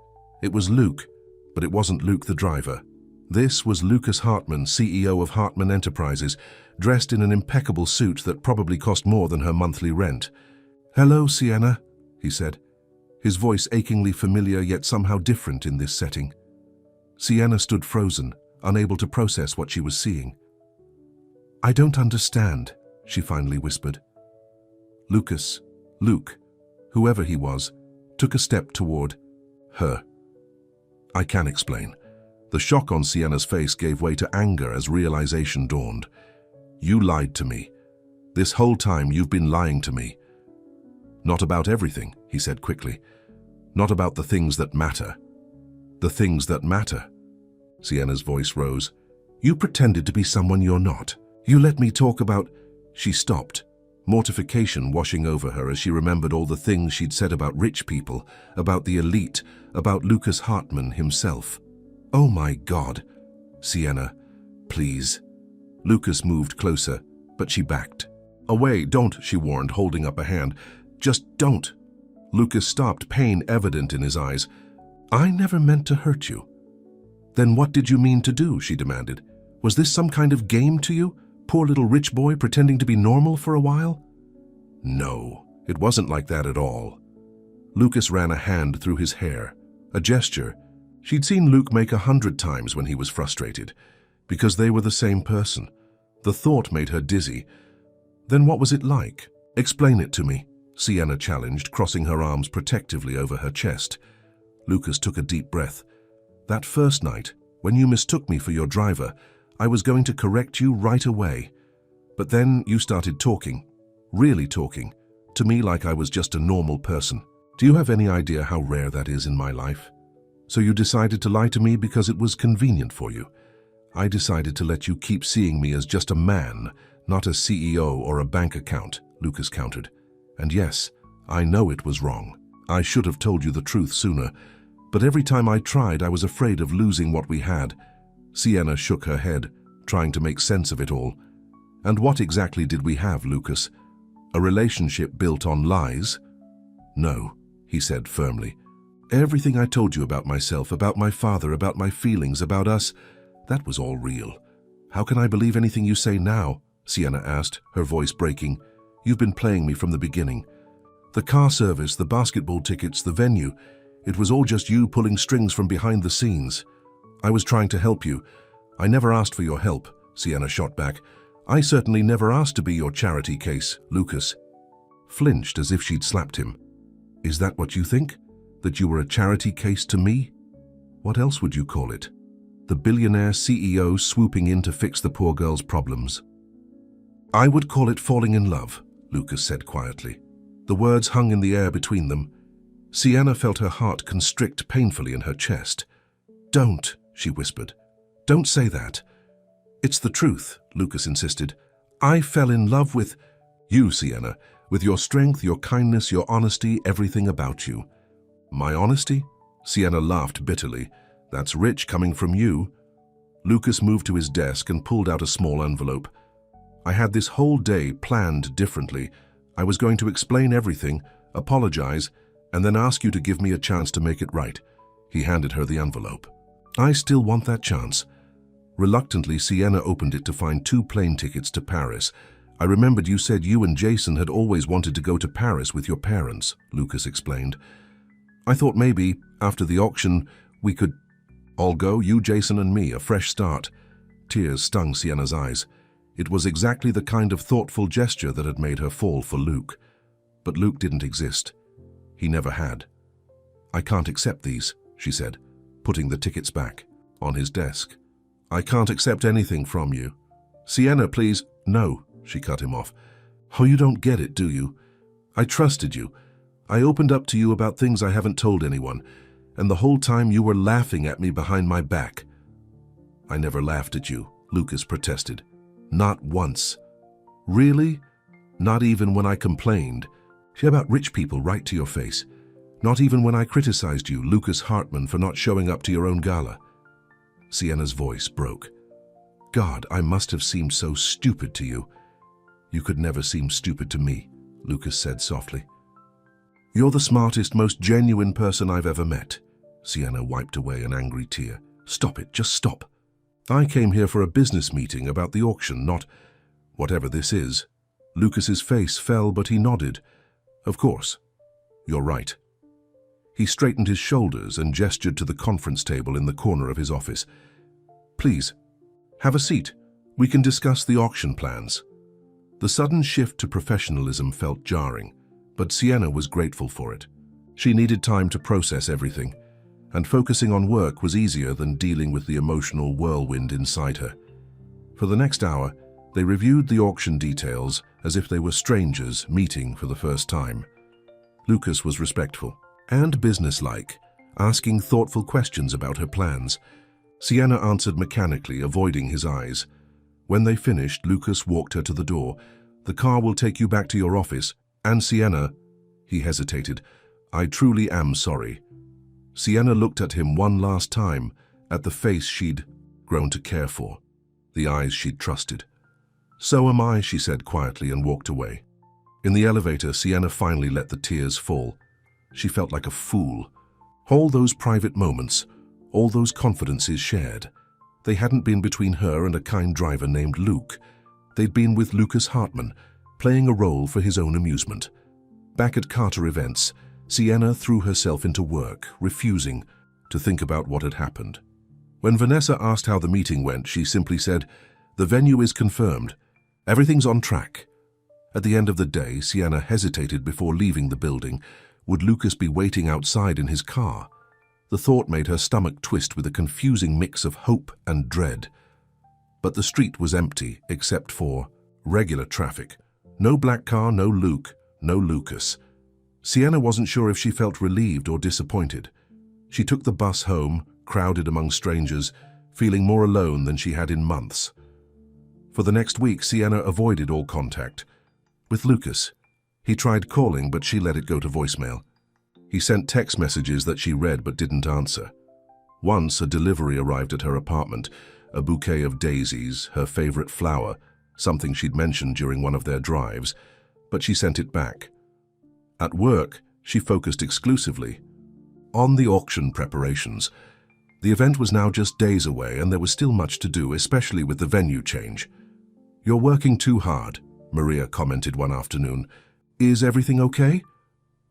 It was Luke, but it wasn't Luke the driver. This was Lucas Hartman, CEO of Hartman Enterprises, dressed in an impeccable suit that probably cost more than her monthly rent. "Hello, Sienna," he said, his voice achingly familiar yet somehow different in this setting. Sienna stood frozen, unable to process what she was seeing. "I don't understand," she finally whispered. Luke, whoever he was, took a step toward her. "I can explain." The shock on Sienna's face gave way to anger as realization dawned. "You lied to me. This whole time you've been lying to me." "Not about everything," he said quickly. "Not about the things that matter." "The things that matter?" Sienna's voice rose. "You pretended to be someone you're not. You let me talk about—" She stopped, mortification washing over her as she remembered all the things she'd said about rich people, about the elite, about Lucas Hartman himself. "Oh my God, Sienna, please." Lucas moved closer, but she backed. "Away, don't," she warned, holding up a hand. "Just don't." Lucas stopped, pain evident in his eyes. "I never meant to hurt you." "Then what did you mean to do?" she demanded. "Was this some kind of game to you? Poor little rich boy pretending to be normal for a while?" "No, it wasn't like that at all." Lucas ran a hand through his hair, a gesture she'd seen Luke make 100 times when he was frustrated, because they were the same person. The thought made her dizzy. "Then what was it like? Explain it to me," Sienna challenged, crossing her arms protectively over her chest. Lucas took a deep breath. "That first night, when you mistook me for your driver, I was going to correct you right away. But then you started talking, really talking, to me like I was just a normal person. Do you have any idea how rare that is in my life? So you decided to lie to me because it was convenient for you. I decided to let you keep seeing me as just a man, not a CEO or a bank account," Lucas countered. "And yes, I know it was wrong. I should have told you the truth sooner. But every time I tried, I was afraid of losing what we had." Sienna shook her head, trying to make sense of it all. "And what exactly did we have, Lucas? A relationship built on lies?" "No," he said firmly. "Everything I told you about myself, about my father, about my feelings, about us, that was all real." "How can I believe anything you say now?" Sienna asked, her voice breaking. "You've been playing me from the beginning. The car service, the basketball tickets, the venue, it was all just you pulling strings from behind the scenes. I was trying to help you. I never asked for your help," Sienna shot back. "I certainly never asked to be your charity case," Lucas flinched as if she'd slapped him. "Is that what you think? That you were a charity case to me? What else would you call it? The billionaire CEO swooping in to fix the poor girl's problems?" "I would call it falling in love," Lucas said quietly. The words hung in the air between them. Sienna felt her heart constrict painfully in her chest. "Don't," she whispered. "Don't say that." "It's the truth," Lucas insisted. "I fell in love with you, Sienna, with your strength, your kindness, your honesty, everything about you." "My honesty?" Sienna laughed bitterly. "That's rich coming from you." Lucas moved to his desk and pulled out a small envelope. "I had this whole day planned differently. I was going to explain everything, apologize, and then ask you to give me a chance to make it right." He handed her the envelope. "I still want that chance." Reluctantly, Sienna opened it to find 2 plane tickets to Paris. "I remembered you said you and Jason had always wanted to go to Paris with your parents," Lucas explained. "I thought maybe, after the auction, we could all go, you, Jason, and me, a fresh start." Tears stung Sienna's eyes. It was exactly the kind of thoughtful gesture that had made her fall for Luke. But Luke didn't exist. He never had. "I can't accept these," she said, putting the tickets back on his desk. "I can't accept anything from you." "Sienna, please." "No," she cut him off. "Oh, you don't get it, do you? I trusted you. I opened up to you about things I haven't told anyone, and the whole time you were laughing at me behind my back." "I never laughed at you," Lucas protested. "Not once." Really? Not even when I complained? Share about rich people right to your face. Not even when I criticized you, Lucas Hartman, for not showing up to your own gala. Sienna's voice broke. God, I must have seemed so stupid to you. You could never seem stupid to me, Lucas said softly. You're the smartest, most genuine person I've ever met. Sienna wiped away an angry tear. Stop it, just stop. I came here for a business meeting about the auction, not whatever this is. Lucas's face fell, but he nodded. Of course. You're right. He straightened his shoulders and gestured to the conference table in the corner of his office. Please, have a seat. We can discuss the auction plans. The sudden shift to professionalism felt jarring, but Sienna was grateful for it. She needed time to process everything, and focusing on work was easier than dealing with the emotional whirlwind inside her. For the next hour, they reviewed the auction details as if they were strangers meeting for the first time. Lucas was respectful and businesslike, asking thoughtful questions about her plans. Sienna answered mechanically, avoiding his eyes. When they finished, Lucas walked her to the door. The car will take you back to your office. And Sienna, he hesitated, I truly am sorry. Sienna looked at him one last time, at the face she'd grown to care for, the eyes she'd trusted. So am I, she said quietly and walked away. In the elevator, Sienna finally let the tears fall. She felt like a fool. All those private moments, all those confidences shared, they hadn't been between her and a kind driver named Luke. They'd been with Lucas Hartman, playing a role for his own amusement. Back at Carter events, Sienna threw herself into work, refusing to think about what had happened. When Vanessa asked how the meeting went, she simply said, "The venue is confirmed. Everything's on track." At the end of the day, Sienna hesitated before leaving the building. Would Lucas be waiting outside in his car? The thought made her stomach twist with a confusing mix of hope and dread. But the street was empty, except for regular traffic. No black car, no Luke, no Lucas. Sienna wasn't sure if she felt relieved or disappointed. She took the bus home, crowded among strangers, feeling more alone than she had in months. For the next week, Sienna avoided all contact with Lucas. He tried calling, but she let it go to voicemail. He sent text messages that she read but didn't answer. Once, a delivery arrived at her apartment, a bouquet of daisies, her favorite flower, something she'd mentioned during one of their drives, but she sent it back. At work, she focused exclusively on the auction preparations. The event was now just days away, and there was still much to do, especially with the venue change. "You're working too hard," Maria commented one afternoon. "Is everything okay?"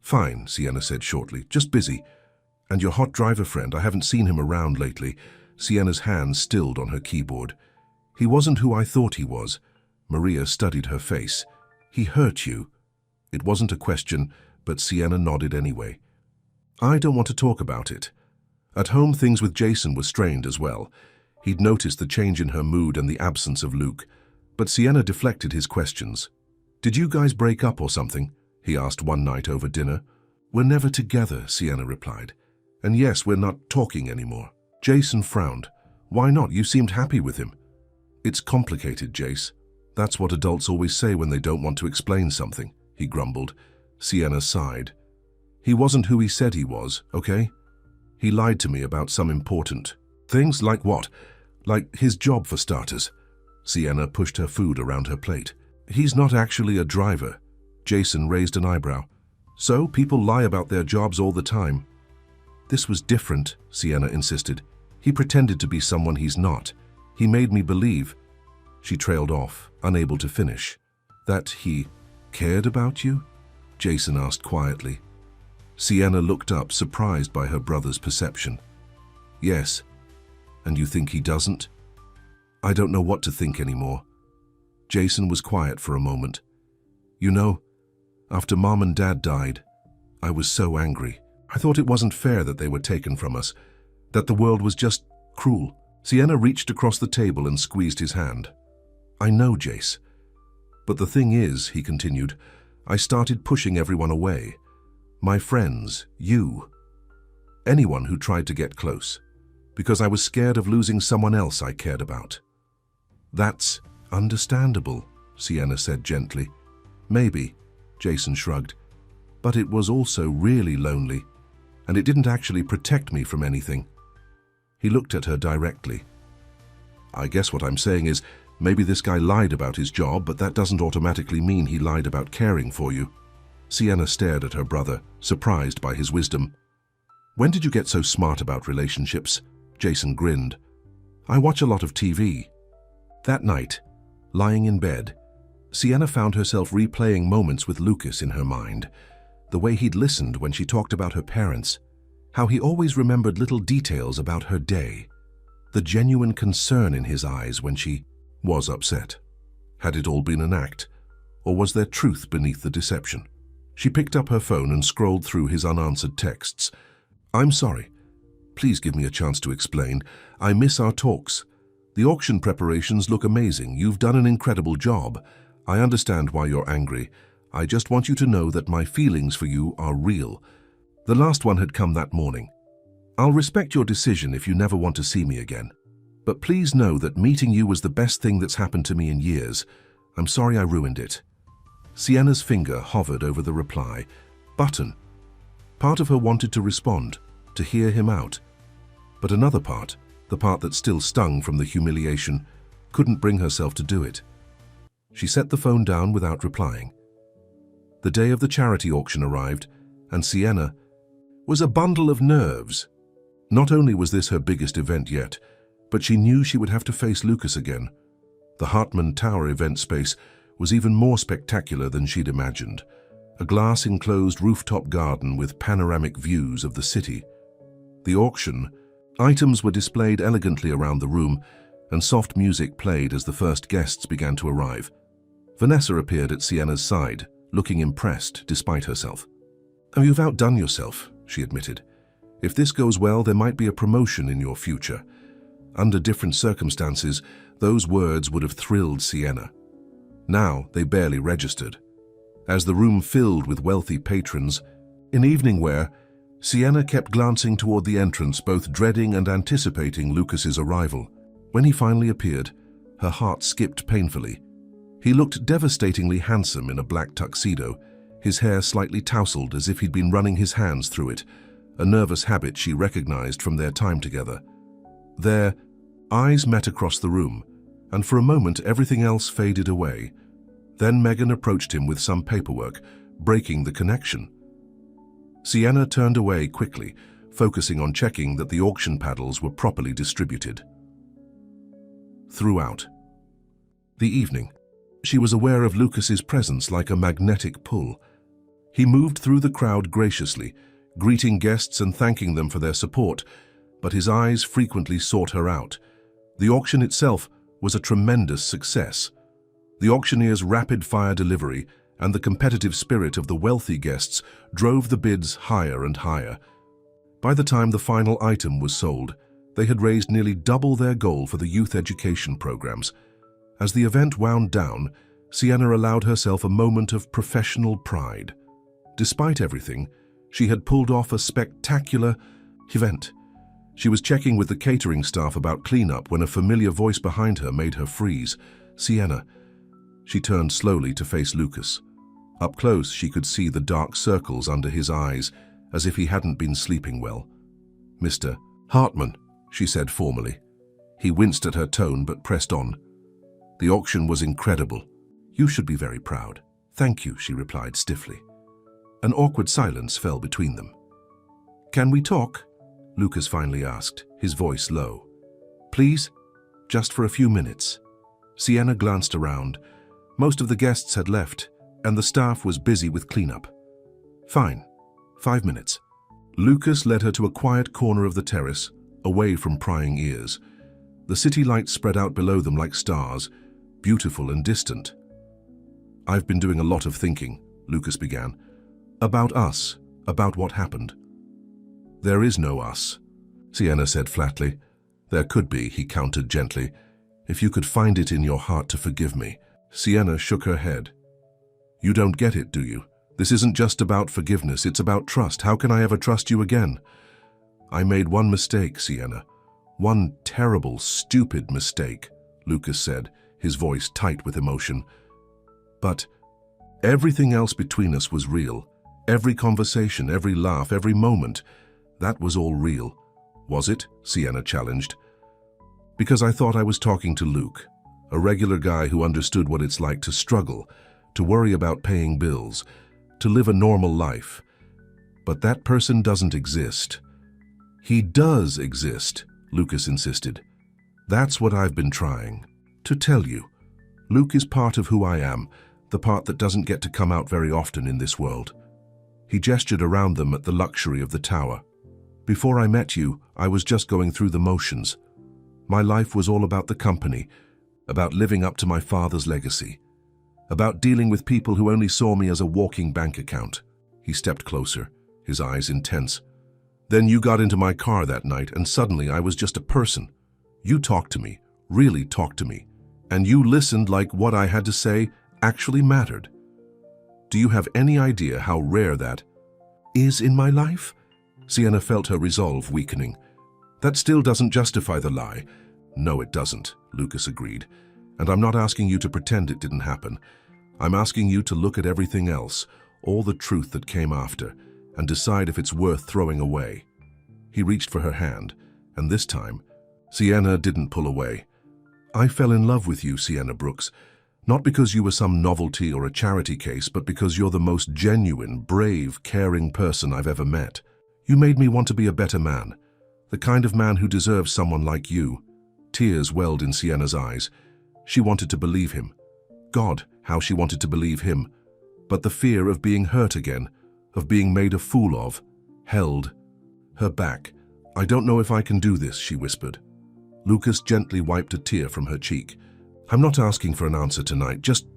"Fine," Sienna said shortly. "Just busy. And your hot driver friend, I haven't seen him around lately." Sienna's hands stilled on her keyboard. "He wasn't who I thought he was." Maria studied her face. "He hurt you." It wasn't a question, but Sienna nodded anyway. "I don't want to talk about it." At home, things with Jason were strained as well. He'd noticed the change in her mood and the absence of Luke. But Sienna deflected his questions. "Did you guys break up or something?" he asked one night over dinner. "We're never together," Sienna replied. "And yes, we're not talking anymore." Jason frowned. "Why not? You seemed happy with him." "It's complicated, Jace. That's what adults always say when they don't want to explain something," he grumbled. Sienna sighed. "He wasn't who he said he was, okay? He lied to me about some important things." "Like what?" "Like his job, for starters." Sienna pushed her food around her plate. "He's not actually a driver." Jason raised an eyebrow. "So people lie about their jobs all the time." "This was different," Sienna insisted. "He pretended to be someone he's not. He made me believe." She trailed off, unable to finish. "That he cared about you?" Jason asked quietly. Sienna looked up, surprised by her brother's perception. "Yes. And you think he doesn't?" "I don't know what to think anymore." Jason was quiet for a moment. "You know, after Mom and Dad died, I was so angry. I thought it wasn't fair that they were taken from us, that the world was just cruel." Sienna reached across the table and squeezed his hand. "I know, Jace. But the thing is," he continued, "I started pushing everyone away. My friends, you, anyone who tried to get close, because I was scared of losing someone else I cared about." "That's understandable," Sienna said gently. Maybe, Jason shrugged. But it was also really lonely, and it didn't actually protect me from anything. He looked at her directly. I guess what I'm saying is, maybe this guy lied about his job, but that doesn't automatically mean he lied about caring for you. Sienna stared at her brother, surprised by his wisdom. When did you get so smart about relationships? Jason grinned. I watch a lot of TV. That night, lying in bed, Sienna found herself replaying moments with Lucas in her mind. The way he'd listened when she talked about her parents, how he always remembered little details about her day, the genuine concern in his eyes when she was upset. Had it all been an act, or was there truth beneath the deception? She picked up her phone and scrolled through his unanswered texts. I'm sorry. Please give me a chance to explain. I miss our talks. The auction preparations look amazing. You've done an incredible job. I understand why you're angry. I just want you to know that my feelings for you are real. The last one had come that morning. I'll respect your decision if you never want to see me again. But please know that meeting you was the best thing that's happened to me in years. I'm sorry I ruined it. Sienna's finger hovered over the reply button. Part of her wanted to respond, to hear him out. But another part, the part that still stung from the humiliation, couldn't bring herself to do it. She set the phone down without replying. The day of the charity auction arrived, and Sienna was a bundle of nerves. Not only was this her biggest event yet, but she knew she would have to face Lucas again. The Hartman Tower event space was even more spectacular than she'd imagined. A glass-enclosed rooftop garden with panoramic views of the city. The auction, items were displayed elegantly around the room, and soft music played as the first guests began to arrive. Vanessa appeared at Sienna's side, looking impressed despite herself. "Oh, you've outdone yourself," she admitted. "If this goes well, there might be a promotion in your future." Under different circumstances, those words would have thrilled Sienna. Now they barely registered. As the room filled with wealthy patrons, in evening wear, Sienna kept glancing toward the entrance, both dreading and anticipating Lucas's arrival. When he finally appeared, her heart skipped painfully. He looked devastatingly handsome in a black tuxedo, his hair slightly tousled as if he'd been running his hands through it, a nervous habit she recognized from their time together. Their eyes met across the room, and for a moment everything else faded away. Then Megan approached him with some paperwork, breaking the connection. Sienna turned away quickly, focusing on checking that the auction paddles were properly distributed. Throughout the evening, she was aware of Lucas's presence like a magnetic pull. He moved through the crowd graciously, greeting guests and thanking them for their support, but his eyes frequently sought her out. The auction itself was a tremendous success. The auctioneer's rapid-fire delivery and the competitive spirit of the wealthy guests drove the bids higher and higher. By the time the final item was sold, they had raised nearly double their goal for the youth education programs. As the event wound down, Sienna allowed herself a moment of professional pride. Despite everything, she had pulled off a spectacular event. She was checking with the catering staff about cleanup when a familiar voice behind her made her freeze. "Sienna." She turned slowly to face Lucas. Up close, she could see the dark circles under his eyes, as if he hadn't been sleeping well. "Mr. Hartman," she said formally. He winced at her tone but pressed on. "The auction was incredible. You should be very proud." "Thank you," she replied stiffly. An awkward silence fell between them. "Can we talk?" Lucas finally asked, his voice low. "Please, just for a few minutes." Sienna glanced around. Most of the guests had left, and the staff was busy with cleanup. "Fine, 5 minutes." Lucas led her to a quiet corner of the terrace, away from prying ears. The city lights spread out below them like stars, beautiful and distant. "I've been doing a lot of thinking," Lucas began. "About us, about what happened." "There is no us," Sienna said flatly. "There could be," he countered gently. "If you could find it in your heart to forgive me." Sienna shook her head. "You don't get it, do you? This isn't just about forgiveness, it's about trust. How can I ever trust you again?" "I made one mistake, Sienna. One terrible, stupid mistake," Lucas said, his voice tight with emotion. But everything else between us was real. Every conversation, every laugh, every moment, that was all real. Was it? Sienna challenged. Because I thought I was talking to Luke, a regular guy who understood what it's like to struggle, to worry about paying bills, to live a normal life. But that person doesn't exist. He does exist, Lucas insisted. That's what I've been trying to tell you. Luke is part of who I am, the part that doesn't get to come out very often in this world. He gestured around them at the luxury of the tower. Before I met you, I was just going through the motions. My life was all about the company, about living up to my father's legacy, about dealing with people who only saw me as a walking bank account. He stepped closer, his eyes intense. Then you got into my car that night, and suddenly I was just a person. You talked to me, really talked to me, and you listened like what I had to say actually mattered. Do you have any idea how rare that is in my life? Sienna felt her resolve weakening. That still doesn't justify the lie. No, it doesn't, Lucas agreed. And I'm not asking you to pretend it didn't happen. I'm asking you to look at everything else, all the truth that came after, and decide if it's worth throwing away. He reached for her hand, and this time, Sienna didn't pull away. I fell in love with you, Sienna Brooks, not because you were some novelty or a charity case, but because you're the most genuine, brave, caring person I've ever met. You made me want to be a better man, the kind of man who deserves someone like you. Tears welled in Sienna's eyes. She wanted to believe him. God, how she wanted to believe him. But the fear of being hurt again, of being made a fool of, held her back. I don't know if I can do this, she whispered. Lucas gently wiped a tear from her cheek. I'm not asking for an answer tonight, just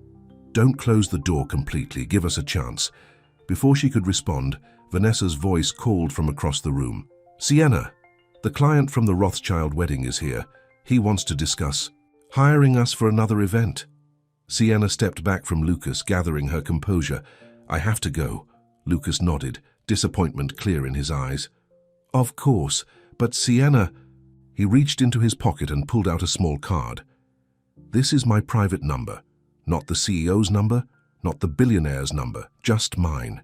don't close the door completely, give us a chance. Before she could respond, Vanessa's voice called from across the room. Sienna, the client from the Rothschild wedding is here. He wants to discuss hiring us for another event. Sienna stepped back from Lucas, gathering her composure. I have to go. Lucas nodded, disappointment clear in his eyes. Of course, but Sienna... He reached into his pocket and pulled out a small card. This is my private number, not the CEO's number, not the billionaire's number, just mine.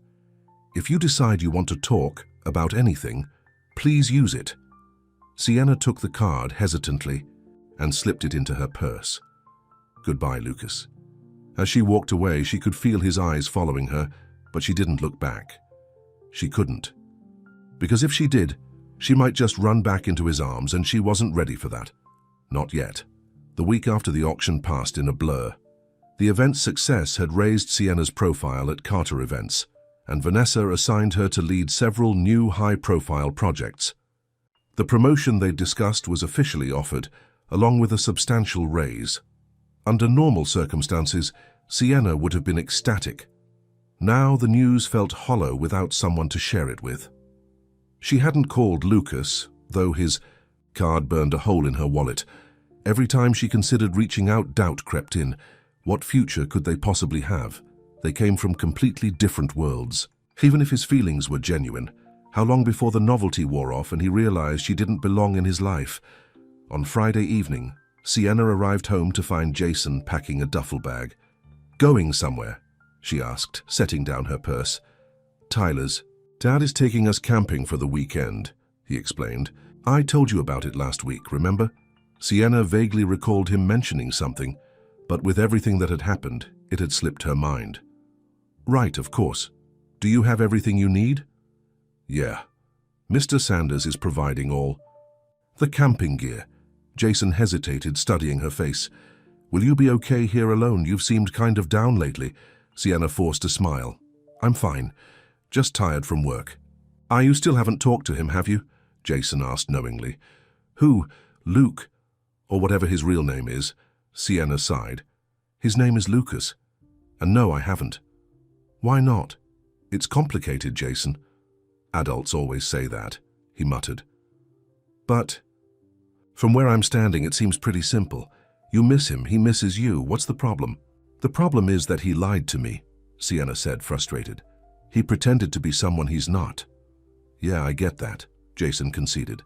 If you decide you want to talk about anything, please use it. Sienna took the card hesitantly and slipped it into her purse. Goodbye, Lucas. As she walked away, she could feel his eyes following her, but she didn't look back. She couldn't. Because if she did, she might just run back into his arms, and she wasn't ready for that. Not yet. The week after the auction passed in a blur. The event's success had raised Sienna's profile at Carter events, and Vanessa assigned her to lead several new high-profile projects. The promotion they'd discussed was officially offered, along with a substantial raise. Under normal circumstances, Sienna would have been ecstatic. Now the news felt hollow without someone to share it with. She hadn't called Lucas, though his card burned a hole in her wallet. Every time she considered reaching out, doubt crept in. What future could they possibly have? They came from completely different worlds. Even if his feelings were genuine, how long before the novelty wore off and he realized she didn't belong in his life? On Friday evening, Sienna arrived home to find Jason packing a duffel bag. Going somewhere? She asked, setting down her purse. Tyler's. Dad is taking us camping for the weekend, he explained. I told you about it last week, remember? Sienna vaguely recalled him mentioning something, but with everything that had happened, it had slipped her mind. Right, of course. Do you have everything you need? Yeah. Mr. Sanders is providing all. The camping gear. Jason hesitated, studying her face. Will you be okay here alone? You've seemed kind of down lately. Sienna forced a smile. I'm fine. Just tired from work. You still haven't talked to him, have you? Jason asked knowingly. Who? Luke? Or whatever his real name is. Sienna sighed. His name is Lucas. And no, I haven't. Why not? It's complicated, Jason. Adults always say that, he muttered. But from where I'm standing, it seems pretty simple. You miss him, he misses you. What's the problem? The problem is that he lied to me, Sienna said, frustrated. He pretended to be someone he's not. Yeah, I get that, Jason conceded.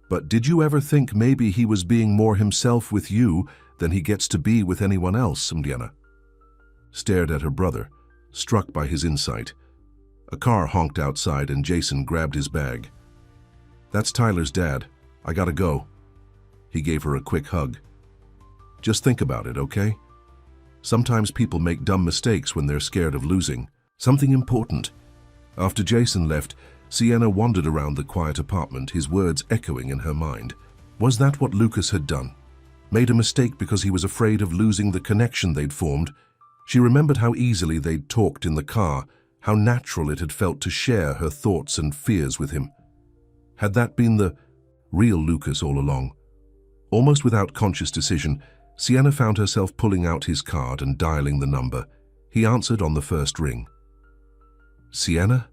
But did you ever think maybe he was being more himself with you than he gets to be with anyone else, Sienna? stared at her brother, struck by his insight. A car honked outside and Jason grabbed his bag. "That's Tyler's dad. I gotta go." He gave her a quick hug. "Just think about it, okay? Sometimes people make dumb mistakes when they're scared of losing something important." After Jason left, Sienna wandered around the quiet apartment, his words echoing in her mind. Was that what Lucas had done? Made a mistake because he was afraid of losing the connection they'd formed? She remembered how easily they'd talked in the car, how natural it had felt to share her thoughts and fears with him. Had that been the real Lucas all along? Almost without conscious decision, Sienna found herself pulling out his card and dialing the number. He answered on the first ring. "Sienna?"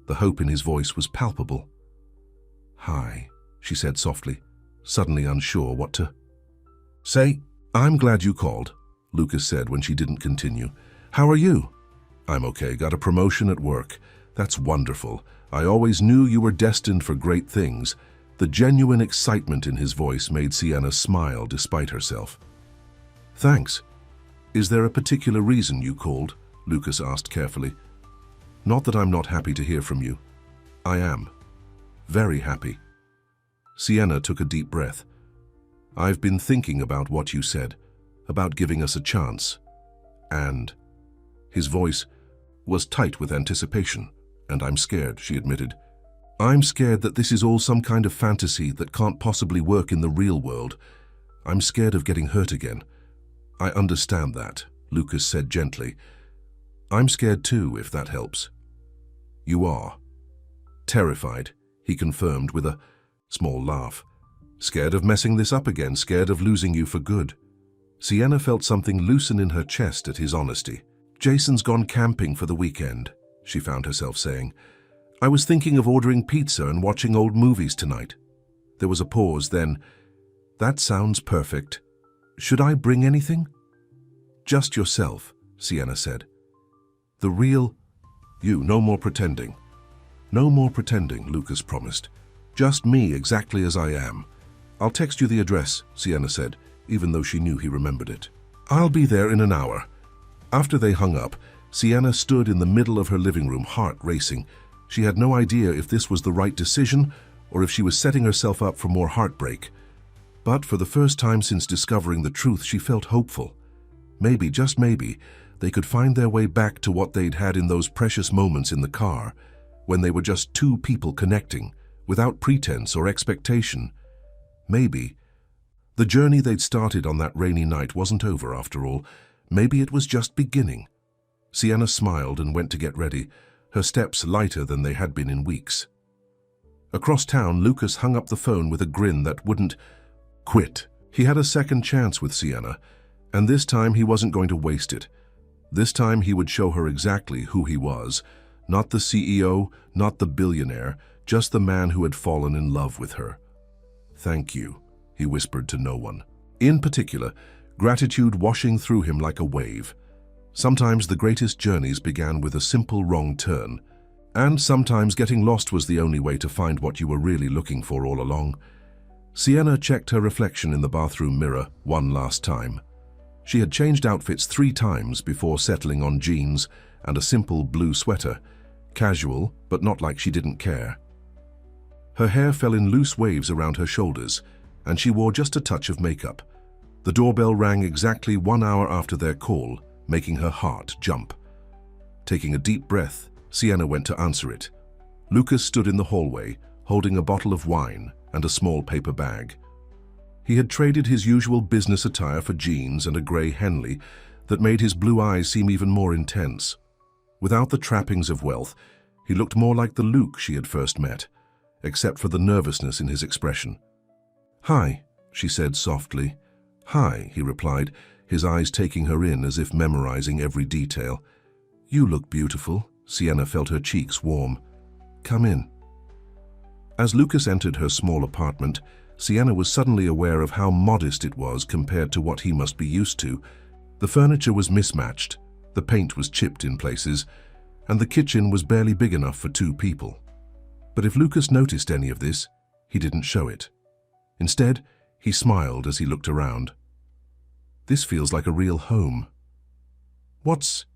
The hope in his voice was palpable. "Hi," she said softly, suddenly unsure what to say. "I'm glad you called," Lucas said when she didn't continue. "How are you?" "I'm okay. Got a promotion at work." "That's wonderful. I always knew you were destined for great things." The genuine excitement in his voice made Sienna smile despite herself. "Thanks. Is there a particular reason you called?" Lucas asked carefully. "Not that I'm not happy to hear from you. I am. Very happy." Sienna took a deep breath. "I've been thinking about what you said, about giving us a chance. And..." His voice was tight with anticipation. "And I'm scared," she admitted. "I'm scared that this is all some kind of fantasy that can't possibly work in the real world. I'm scared of getting hurt again." "I understand that," Lucas said gently. "I'm scared too, if that helps." "You are?" "Terrified," he confirmed with a small laugh. "Scared of messing this up again, scared of losing you for good." Sienna felt something loosen in her chest at his honesty. "Jason's gone camping for the weekend," she found herself saying. "I was thinking of ordering pizza and watching old movies tonight." There was a pause, then, "That sounds perfect. Should I bring anything?" "Just yourself," Sienna said. "The real you, no more pretending." "No more pretending," Lucas promised. "Just me, exactly as I am." "I'll text you the address," Sienna said, even though she knew he remembered it. "I'll be there in an hour." After they hung up, Sienna stood in the middle of her living room, heart racing. She had no idea if this was the right decision or if she was setting herself up for more heartbreak. But for the first time since discovering the truth, she felt hopeful. Maybe, just maybe, they could find their way back to what they'd had in those precious moments in the car, when they were just two people connecting, without pretense or expectation. Maybe the journey they'd started on that rainy night wasn't over after all. Maybe it was just beginning. Sienna smiled and went to get ready, her steps lighter than they had been in weeks. Across town, Lucas hung up the phone with a grin that wouldn't quit. He had a second chance with Sienna, and this time he wasn't going to waste it. This time he would show her exactly who he was. Not the CEO, not the billionaire, just the man who had fallen in love with her. "Thank you," he whispered to no one. In particular, gratitude washing through him like a wave. Sometimes the greatest journeys began with a simple wrong turn, and sometimes getting lost was the only way to find what you were really looking for all along. Sienna checked her reflection in the bathroom mirror one last time. She had changed outfits 3 times before settling on jeans and a simple blue sweater, casual but not like she didn't care. Her hair fell in loose waves around her shoulders, and she wore just a touch of makeup. The doorbell rang exactly 1 hour after their call, making her heart jump. Taking a deep breath, Sienna went to answer it. Lucas stood in the hallway, holding a bottle of wine and a small paper bag. He had traded his usual business attire for jeans and a grey Henley that made his blue eyes seem even more intense. Without the trappings of wealth, he looked more like the Luke she had first met, except for the nervousness in his expression. "Hi," she said softly. "Hi," he replied, his eyes taking her in as if memorizing every detail. "You look beautiful." Sienna felt her cheeks warm. "Come in." As Lucas entered her small apartment, Sienna was suddenly aware of how modest it was compared to what he must be used to. The furniture was mismatched, the paint was chipped in places, and the kitchen was barely big enough for 2 people. But if Lucas noticed any of this, he didn't show it. Instead, he smiled as he looked around. "This feels like a real home." What's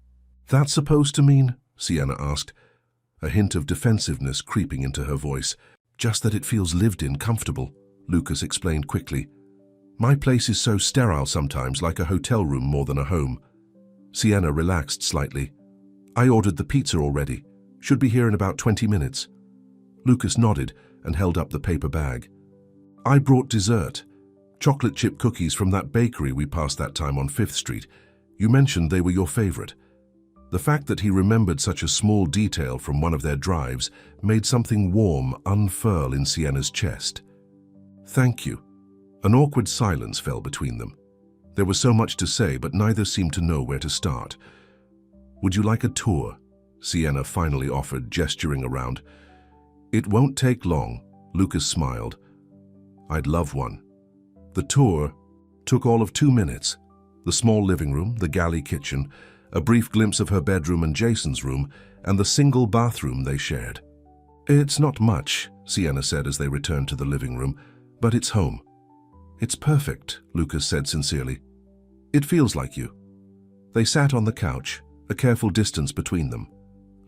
that supposed to mean? Sienna asked, a hint of defensiveness creeping into her voice. Just that it feels lived in, comfortable, Lucas explained quickly. My place is so sterile sometimes, like a hotel room more than a home. Sienna relaxed slightly. I ordered the pizza already. Should be here in about 20 minutes. Lucas nodded and held up the paper bag. I brought dessert. Chocolate chip cookies from that bakery we passed that time on 5th Street. You mentioned they were your favorite. The fact that he remembered such a small detail from one of their drives made something warm unfurl in Sienna's chest. Thank you. An awkward silence fell between them. There was so much to say, but neither seemed to know where to start. Would you like a tour? Sienna finally offered, gesturing around. It won't take long, Lucas smiled. I'd love one. The tour took all of 2 minutes. The small living room, the galley kitchen, a brief glimpse of her bedroom and Jason's room, and the single bathroom they shared. It's not much, Sienna said as they returned to the living room, but it's home. It's perfect, Lucas said sincerely. It feels like you. They sat on the couch, a careful distance between them.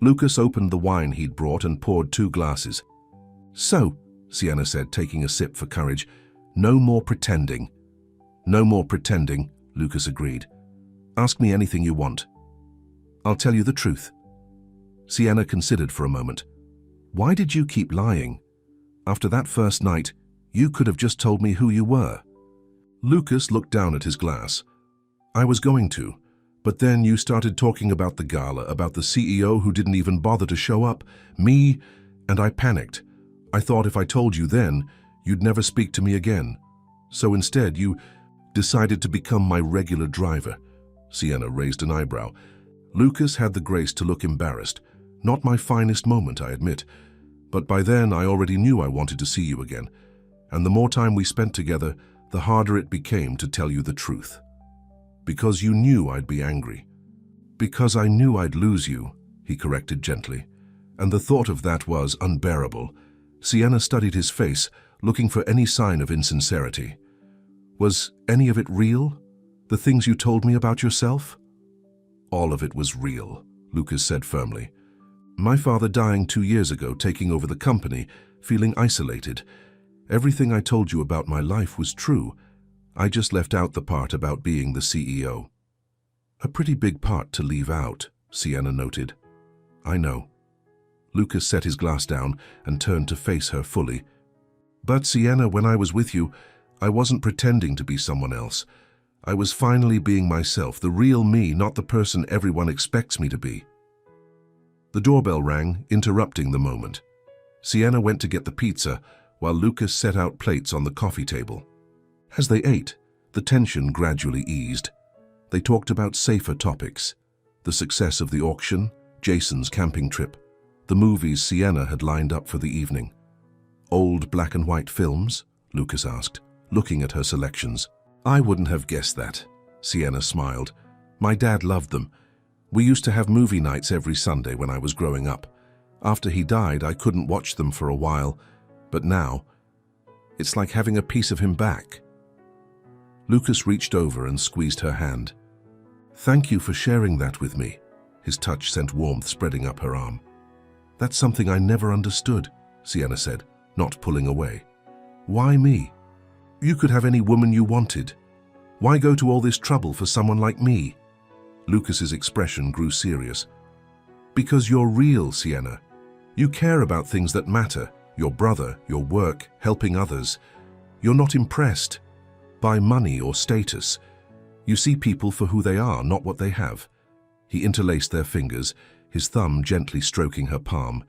Lucas opened the wine he'd brought and poured 2 glasses. So, Sienna said, taking a sip for courage, no more pretending. No more pretending, Lucas agreed. Ask me anything you want. I'll tell you the truth. Sienna considered for a moment. Why did you keep lying? After that first night, you could have just told me who you were. Lucas looked down at his glass. I was going to, but then you started talking about the gala, about the CEO who didn't even bother to show up, me, and I panicked. I thought if I told you then, you'd never speak to me again. So instead, you decided to become my regular driver. Sienna raised an eyebrow. Lucas had the grace to look embarrassed. Not my finest moment, I admit. But by then, I already knew I wanted to see you again. And the more time we spent together, the harder it became to tell you the truth. Because you knew I'd be angry. Because I knew I'd lose you, he corrected gently. And the thought of that was unbearable. Sienna studied his face, looking for any sign of insincerity. Was any of it real? The things you told me about yourself? All of it was real, Lucas said firmly. My father dying 2 years ago, taking over the company, feeling isolated. Everything I told you about my life was true. I just left out the part about being the CEO. A pretty big part to leave out, Sienna noted. I know. Lucas set his glass down and turned to face her fully. But Sienna, when I was with you, I wasn't pretending to be someone else. I was finally being myself, the real me, not the person everyone expects me to be. The doorbell rang, interrupting the moment. Sienna went to get the pizza, while Lucas set out plates on the coffee table. As they ate, the tension gradually eased. They talked about safer topics. The success of the auction, Jason's camping trip, the movies Sienna had lined up for the evening. Old black and white films? Lucas asked, looking at her selections. I wouldn't have guessed that, Sienna smiled. My dad loved them. We used to have movie nights every Sunday when I was growing up. After he died, I couldn't watch them for a while, but now, it's like having a piece of him back. Lucas reached over and squeezed her hand. Thank you for sharing that with me. His touch sent warmth spreading up her arm. That's something I never understood, Sienna said, not pulling away. Why me? You could have any woman you wanted. Why go to all this trouble for someone like me? Lucas's expression grew serious. Because you're real, Sienna. You care about things that matter, your brother, your work, helping others. You're not impressed by money or status. You see people for who they are, not what they have. He interlaced their fingers, his thumb gently stroking her palm.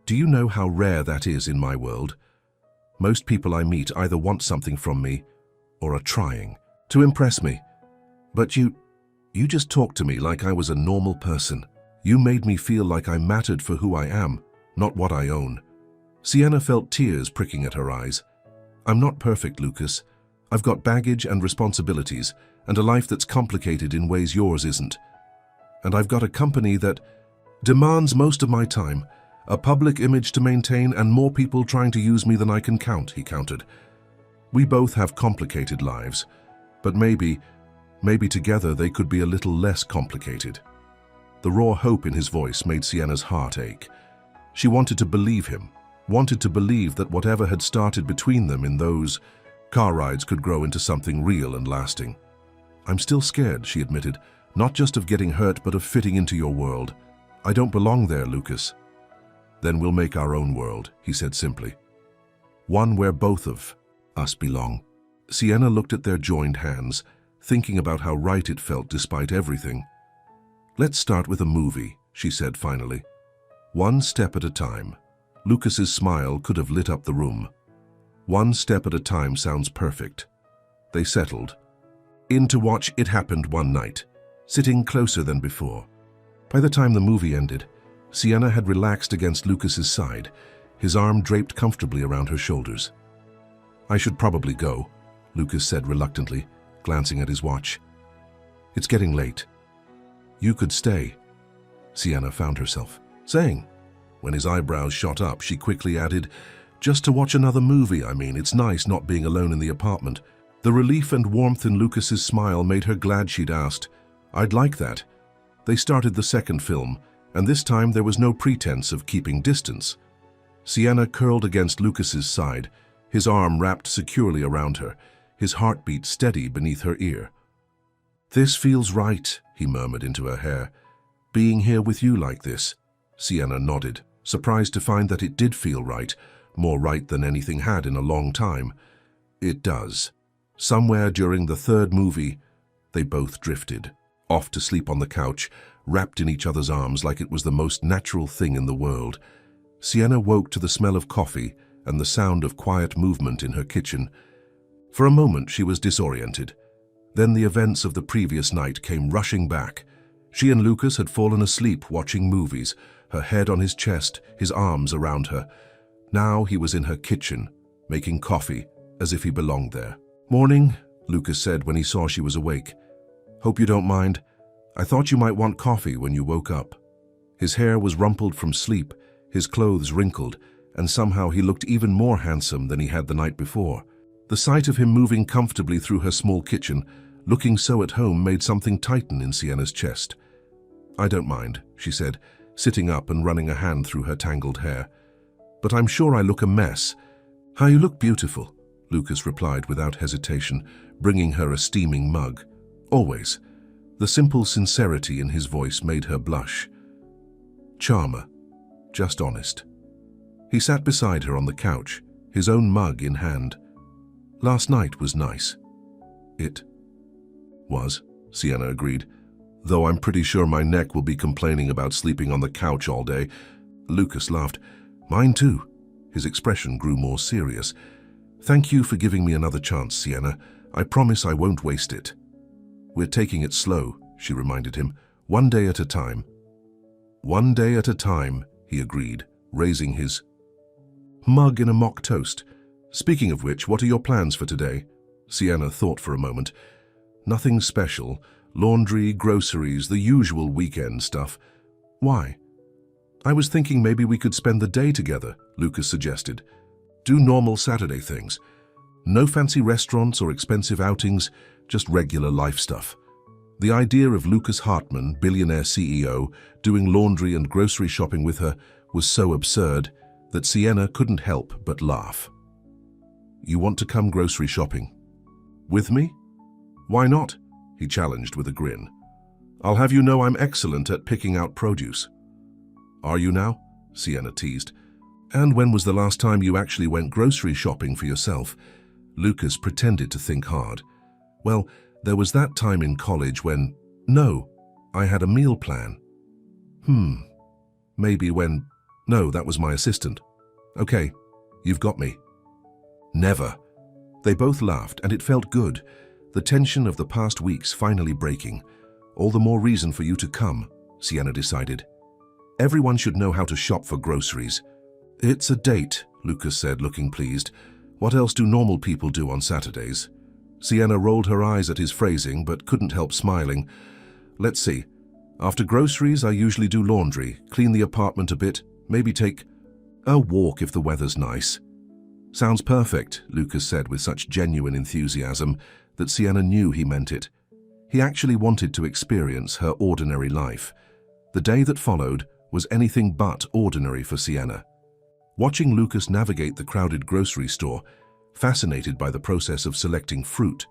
Do you know how rare that is in my world? Most people I meet either want something from me or are trying to impress me. But you just talked to me like I was a normal person. You made me feel like I mattered for who I am, not what I own. Sienna felt tears pricking at her eyes. I'm not perfect, Lucas. I've got baggage and responsibilities, and a life that's complicated in ways yours isn't. And I've got a company that demands most of my time, a public image to maintain, and more people trying to use me than I can count, he countered. We both have complicated lives, but maybe Maybe together they could be a little less complicated. The raw hope in his voice made Sienna's heart ache. She wanted to believe him, wanted to believe that whatever had started between them in those car rides could grow into something real and lasting. "I'm still scared," she admitted, "not just of getting hurt, but of fitting into your world. I don't belong there, Lucas." "Then we'll make our own world," he said simply. "One where both of us belong." Sienna looked at their joined hands, thinking about how right it felt despite everything. "Let's start with a movie," she said finally. "One step at a time." Lucas's smile could have lit up the room. One step at a time sounds perfect. They settled in to watch It Happened One Night, sitting closer than before. By the time the movie ended, Sienna had relaxed against Lucas's side, his arm draped comfortably around her shoulders. "I should probably go," Lucas said reluctantly, glancing at his watch. "It's getting late." "You could stay," Sienna found herself saying. When his eyebrows shot up, she quickly added, "Just to watch another movie, I mean. It's nice not being alone in the apartment." The relief and warmth in Lucas's smile made her glad she'd asked. "I'd like that." They started the second film, and this time there was no pretense of keeping distance. Sienna curled against Lucas's side, his arm wrapped securely around her, his heartbeat steady beneath her ear. "This feels right," he murmured into her hair. "Being here with you like this." Sienna nodded, surprised to find that it did feel right, more right than anything had in a long time. "It does." Somewhere during the third movie, they both drifted, off to sleep on the couch, wrapped in each other's arms like it was the most natural thing in the world. Sienna woke to the smell of coffee and the sound of quiet movement in her kitchen. For a moment she was disoriented. Then the events of the previous night came rushing back. She and Lucas had fallen asleep watching movies, her head on his chest, his arms around her. Now he was in her kitchen, making coffee, as if he belonged there. "Morning," Lucas said when he saw she was awake. "Hope you don't mind. I thought you might want coffee when you woke up." His hair was rumpled from sleep, his clothes wrinkled, and somehow he looked even more handsome than he had the night before. The sight of him moving comfortably through her small kitchen, looking so at home, made something tighten in Sienna's chest. "I don't mind," she said, sitting up and running a hand through her tangled hair. "But I'm sure I look a mess." "How you look beautiful," Lucas replied without hesitation, bringing her a steaming mug. "Always." The simple sincerity in his voice made her blush. Charmer. Just honest. He sat beside her on the couch, his own mug in hand. "Last night was nice." "It was," Sienna agreed, "though I'm pretty sure my neck will be complaining about sleeping on the couch all day." Lucas laughed. "Mine too." His expression grew more serious. "Thank you for giving me another chance, Sienna. I promise I won't waste it." "We're taking it slow," she reminded him. "One day at a time." "One day at a time," he agreed, raising his mug in a mock toast. "Speaking of which, what are your plans for today?" Sienna thought for a moment. "Nothing special. Laundry, groceries, the usual weekend stuff." "Why?" "I was thinking maybe we could spend the day together," Lucas suggested. "Do normal Saturday things. No fancy restaurants or expensive outings, just regular life stuff." The idea of Lucas Hartman, billionaire CEO, doing laundry and grocery shopping with her was so absurd that Sienna couldn't help but laugh. "You want to come grocery shopping with me?" "Why not?" he challenged with a grin. "I'll have you know I'm excellent at picking out produce." "Are you now?" Sienna teased. "And when was the last time you actually went grocery shopping for yourself?" Lucas pretended to think hard. "Well, there was that time in college when... No, I had a meal plan." Maybe when... No, that was my assistant." "Okay, you've got me." "Never." They both laughed, and it felt good, the tension of the past weeks finally breaking. "All the more reason for you to come," Sienna decided. "Everyone should know how to shop for groceries." "It's a date," Lucas said, looking pleased. "What else do normal people do on Saturdays?" Sienna rolled her eyes at his phrasing, but couldn't help smiling. "Let's see. After groceries, I usually do laundry, clean the apartment a bit, maybe take a walk if the weather's nice." "Sounds perfect," Lucas said with such genuine enthusiasm that Sienna knew he meant it. He actually wanted to experience her ordinary life. The day that followed was anything but ordinary for Sienna. Watching Lucas navigate the crowded grocery store, fascinated by the process of selecting fruit,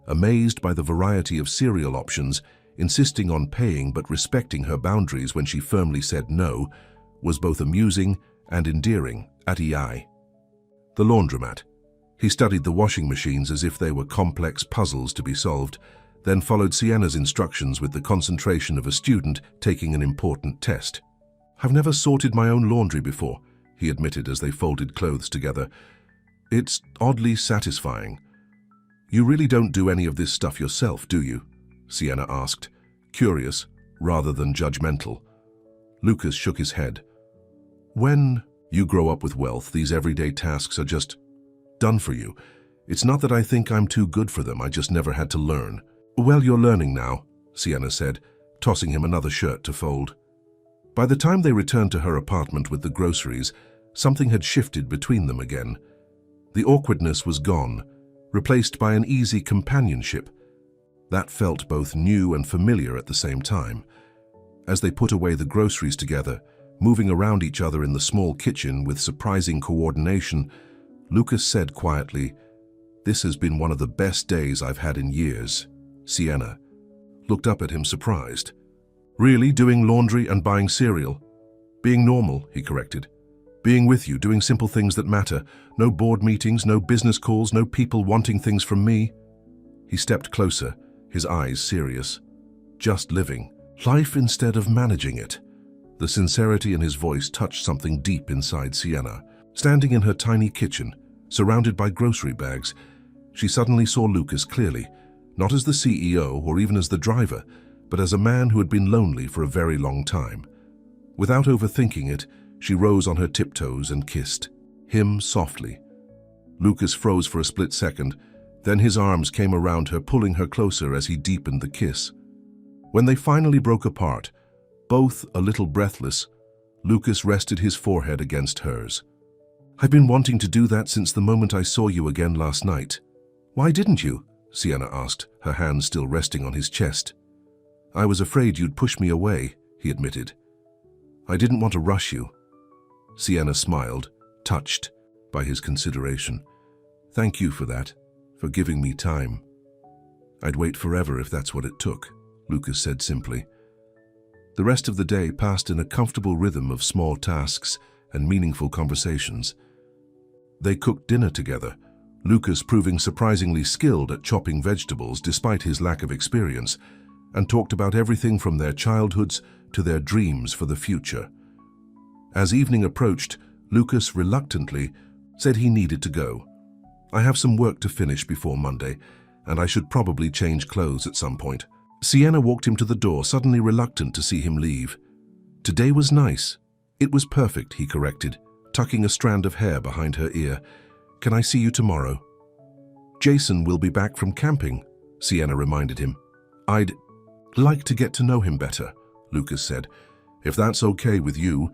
amazed by the variety of cereal options, insisting on paying but respecting her boundaries when she firmly said no, was both amusing and endearing at EI. The laundromat. He studied the washing machines as if they were complex puzzles to be solved, then followed Sienna's instructions with the concentration of a student taking an important test. "I've never sorted my own laundry before," he admitted as they folded clothes together. "It's oddly satisfying." "You really don't do any of this stuff yourself, do you?" Sienna asked, curious rather than judgmental. Lucas shook his head. "When you grow up with wealth, these everyday tasks are just done for you. It's not that I think I'm too good for them, I just never had to learn." "Well, you're learning now," Sienna said, tossing him another shirt to fold. By the time they returned to her apartment with the groceries, something had shifted between them again. The awkwardness was gone, replaced by an easy companionship. That felt both new and familiar at the same time. As they put away the groceries together, moving around each other in the small kitchen with surprising coordination, Lucas said quietly, "This has been one of the best days I've had in years." Sienna looked up at him surprised. "Really, doing laundry and buying cereal?" "Being normal," he corrected. "Being with you, doing simple things that matter. No board meetings, no business calls, no people wanting things from me." He stepped closer, his eyes serious. "Just living. Life instead of managing it." The sincerity in his voice touched something deep inside Sienna. Standing in her tiny kitchen, surrounded by grocery bags, she suddenly saw Lucas clearly, not as the CEO or even as the driver, but as a man who had been lonely for a very long time. Without overthinking it, she rose on her tiptoes and kissed him softly. Lucas froze for a split second, then his arms came around her, pulling her closer as he deepened the kiss. When they finally broke apart, both a little breathless, Lucas rested his forehead against hers. "I've been wanting to do that since the moment I saw you again last night." "Why didn't you?" Sienna asked, her hands still resting on his chest. "I was afraid you'd push me away," he admitted. "I didn't want to rush you." Sienna smiled, touched by his consideration. "Thank you for that, for giving me time." "I'd wait forever if that's what it took," Lucas said simply. The rest of the day passed in a comfortable rhythm of small tasks and meaningful conversations. They cooked dinner together, Lucas proving surprisingly skilled at chopping vegetables despite his lack of experience, and talked about everything from their childhoods to their dreams for the future. As evening approached, Lucas reluctantly said he needed to go. "I have some work to finish before Monday, and I should probably change clothes at some point." Sienna walked him to the door, suddenly reluctant to see him leave. "Today was nice. It was perfect," he corrected, tucking a strand of hair behind her ear. "Can I see you tomorrow?" "Jason will be back from camping," Sienna reminded him. "I'd like to get to know him better," Lucas said. "If that's okay with you,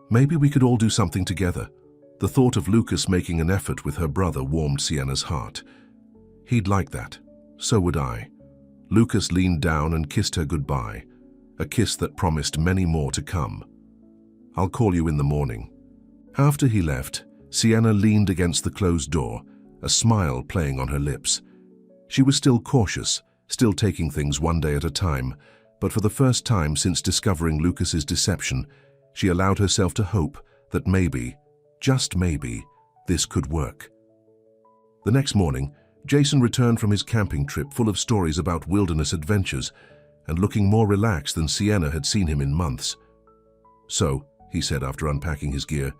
maybe we could all do something together." The thought of Lucas making an effort with her brother warmed Sienna's heart. He'd like that. So would I. Lucas leaned down and kissed her goodbye, a kiss that promised many more to come. "I'll call you in the morning." After he left, Sienna leaned against the closed door, a smile playing on her lips. She was still cautious, still taking things one day at a time, but for the first time since discovering Lucas's deception, she allowed herself to hope that maybe, just maybe, this could work. The next morning, Jason returned from his camping trip full of stories about wilderness adventures and looking more relaxed than Sienna had seen him in months. "So," he said after unpacking his gear,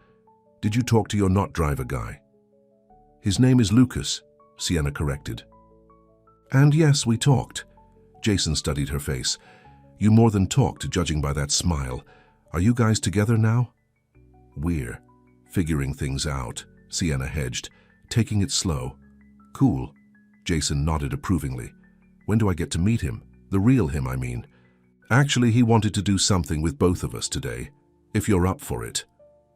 "did you talk to your not-driver guy?" "His name is Lucas," Sienna corrected. "And yes, we talked." Jason studied her face. "You more than talked, judging by that smile. Are you guys together now?" "We're figuring things out," Sienna hedged, taking it slow. "Cool." Jason nodded approvingly. "When do I get to meet him? The real him, I mean." "Actually, he wanted to do something with both of us today, if you're up for it."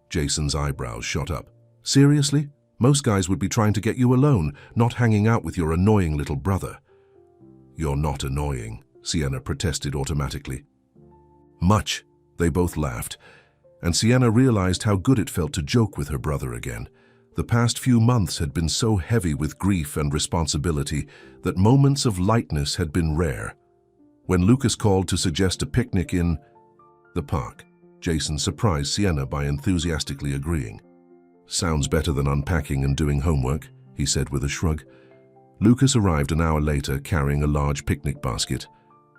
Jason's eyebrows shot up. "Seriously? Most guys would be trying to get you alone, not hanging out with your annoying little brother." "You're not annoying," Sienna protested automatically. "Much," they both laughed, and Sienna realized how good it felt to joke with her brother again. The past few months had been so heavy with grief and responsibility that moments of lightness had been rare. When Lucas called to suggest a picnic in the park, Jason surprised Sienna by enthusiastically agreeing. "Sounds better than unpacking and doing homework," he said with a shrug. Lucas arrived an hour later carrying a large picnic basket.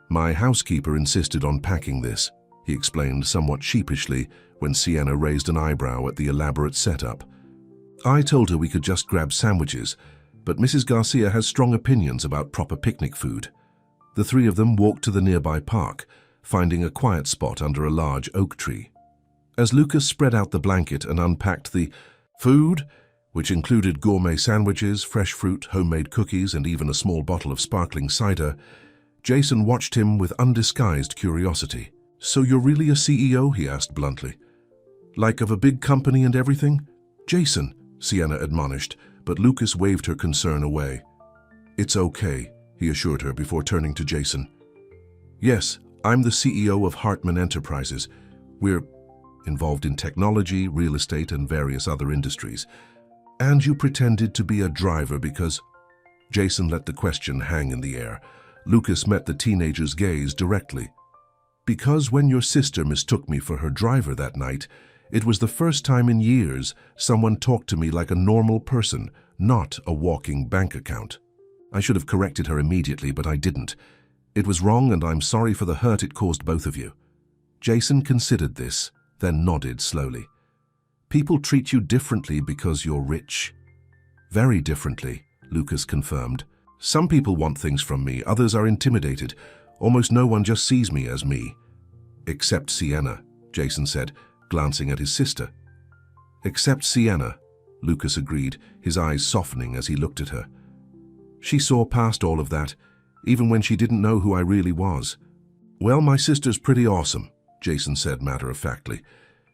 "My housekeeper insisted on packing this," he explained somewhat sheepishly when Sienna raised an eyebrow at the elaborate setup. "I told her we could just grab sandwiches, but Mrs. Garcia has strong opinions about proper picnic food." The three of them walked to the nearby park, finding a quiet spot under a large oak tree. As Lucas spread out the blanket and unpacked the food, which included gourmet sandwiches, fresh fruit, homemade cookies, and even a small bottle of sparkling cider, Jason watched him with undisguised curiosity. "So you're really a CEO?" he asked bluntly. "Like of a big company and everything?" "Jason," Sienna admonished, but Lucas waved her concern away. "It's okay," he assured her before turning to Jason. "Yes, I'm the CEO of Hartman Enterprises. We're involved in technology, real estate, and various other industries. And you pretended to be a driver because—" Jason let the question hang in the air. Lucas met the teenager's gaze directly. "Because when your sister mistook me for her driver that night, it was the first time in years someone talked to me like a normal person, not a walking bank account. I should have corrected her immediately, but I didn't. It was wrong, and I'm sorry for the hurt it caused both of you." Jason considered this, then nodded slowly. "People treat you differently because you're rich." "Very differently," Lucas confirmed. "Some people want things from me, others are intimidated. Almost no one just sees me as me." "Except Sienna," Jason said, glancing at his sister. "Except Sienna," Lucas agreed, his eyes softening as he looked at her. "She saw past all of that, even when she didn't know who I really was." "Well, my sister's pretty awesome," Jason said matter-of-factly.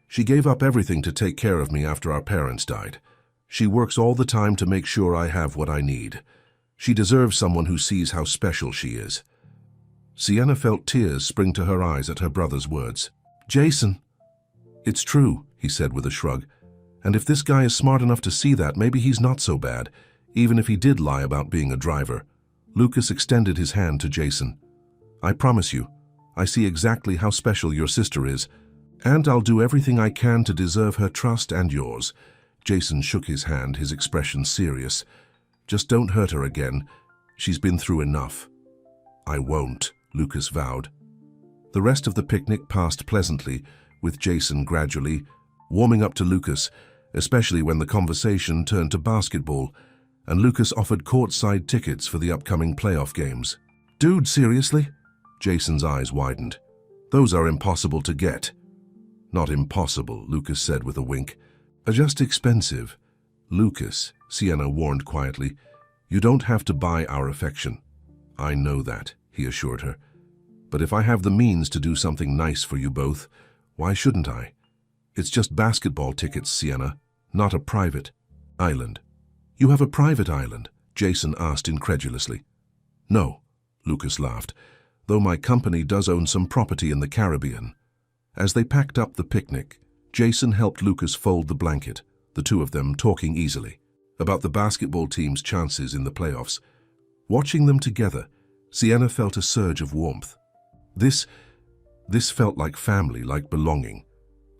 "She gave up everything to take care of me after our parents died. She works all the time to make sure I have what I need. She deserves someone who sees how special she is." Sienna felt tears spring to her eyes at her brother's words. "Jason." "It's true," he said with a shrug. "And if this guy is smart enough to see that, maybe he's not so bad, even if he did lie about being a driver." Lucas extended his hand to Jason. "I promise you, I see exactly how special your sister is, and I'll do everything I can to deserve her trust and yours." Jason shook his hand, his expression serious. "Just don't hurt her again. She's been through enough." "I won't," Lucas vowed. The rest of the picnic passed pleasantly, with Jason gradually warming up to Lucas, especially when the conversation turned to basketball, and Lucas offered courtside tickets for the upcoming playoff games. "Dude, seriously?" Jason's eyes widened. "Those are impossible to get." "Not impossible," Lucas said with a wink. "Just expensive." "Lucas," Sienna warned quietly, "you don't have to buy our affection." "I know that," he assured her. "But if I have the means to do something nice for you both, why shouldn't I? It's just basketball tickets, Sienna, not a private island." "You have a private island?" Jason asked incredulously. "No," Lucas laughed, "though my company does own some property in the Caribbean." As they packed up the picnic, Jason helped Lucas fold the blanket, the two of them talking easily about the basketball team's chances in the playoffs. Watching them together, Sienna felt a surge of warmth. This felt like family, like belonging.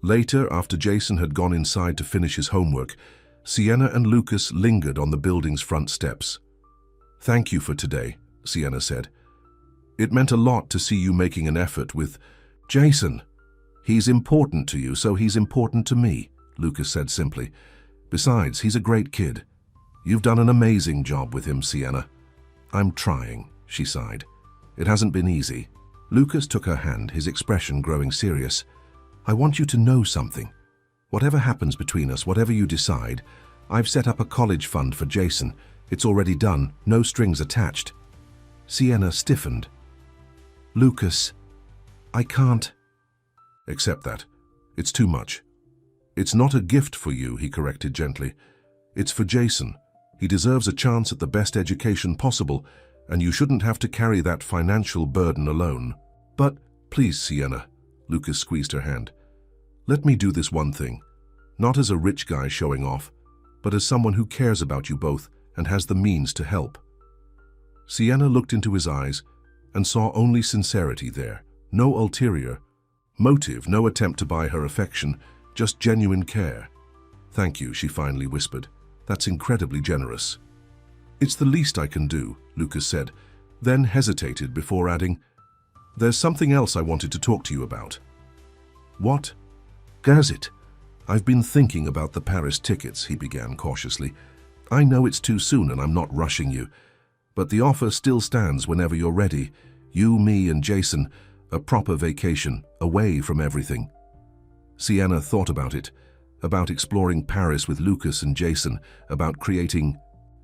Later, after Jason had gone inside to finish his homework, Sienna and Lucas lingered on the building's front steps. "Thank you for today," Sienna said. "It meant a lot to see you making an effort with Jason." "He's important to you, so he's important to me," Lucas said simply. "Besides, he's a great kid. You've done an amazing job with him, Sienna." "I'm trying," she sighed. "It hasn't been easy." Lucas took her hand, his expression growing serious. "I want you to know something. Whatever happens between us, whatever you decide, I've set up a college fund for Jason. It's already done, no strings attached." Sienna stiffened. "Lucas, I can't." "Accept that. It's too much." "It's not a gift for you," he corrected gently. "It's for Jason. He deserves a chance at the best education possible, and you shouldn't have to carry that financial burden alone. But, please, Sienna, Lucas squeezed her hand. Let me do this one thing. Not as a rich guy showing off, but as someone who cares about you both and has the means to help. Sienna looked into his eyes and saw only sincerity there, no ulterior motive, no attempt to buy her affection, just genuine care. Thank you, she finally whispered. That's incredibly generous. It's the least I can do, Lucas said, then hesitated before adding, there's something else I wanted to talk to you about. What? Gazit. I've been thinking about the Paris tickets, he began cautiously. I know it's too soon and I'm not rushing you, but the offer still stands whenever you're ready. You, me, and Jason, a proper vacation, away from everything. Sienna thought about it, about exploring Paris with Lucas and Jason, about creating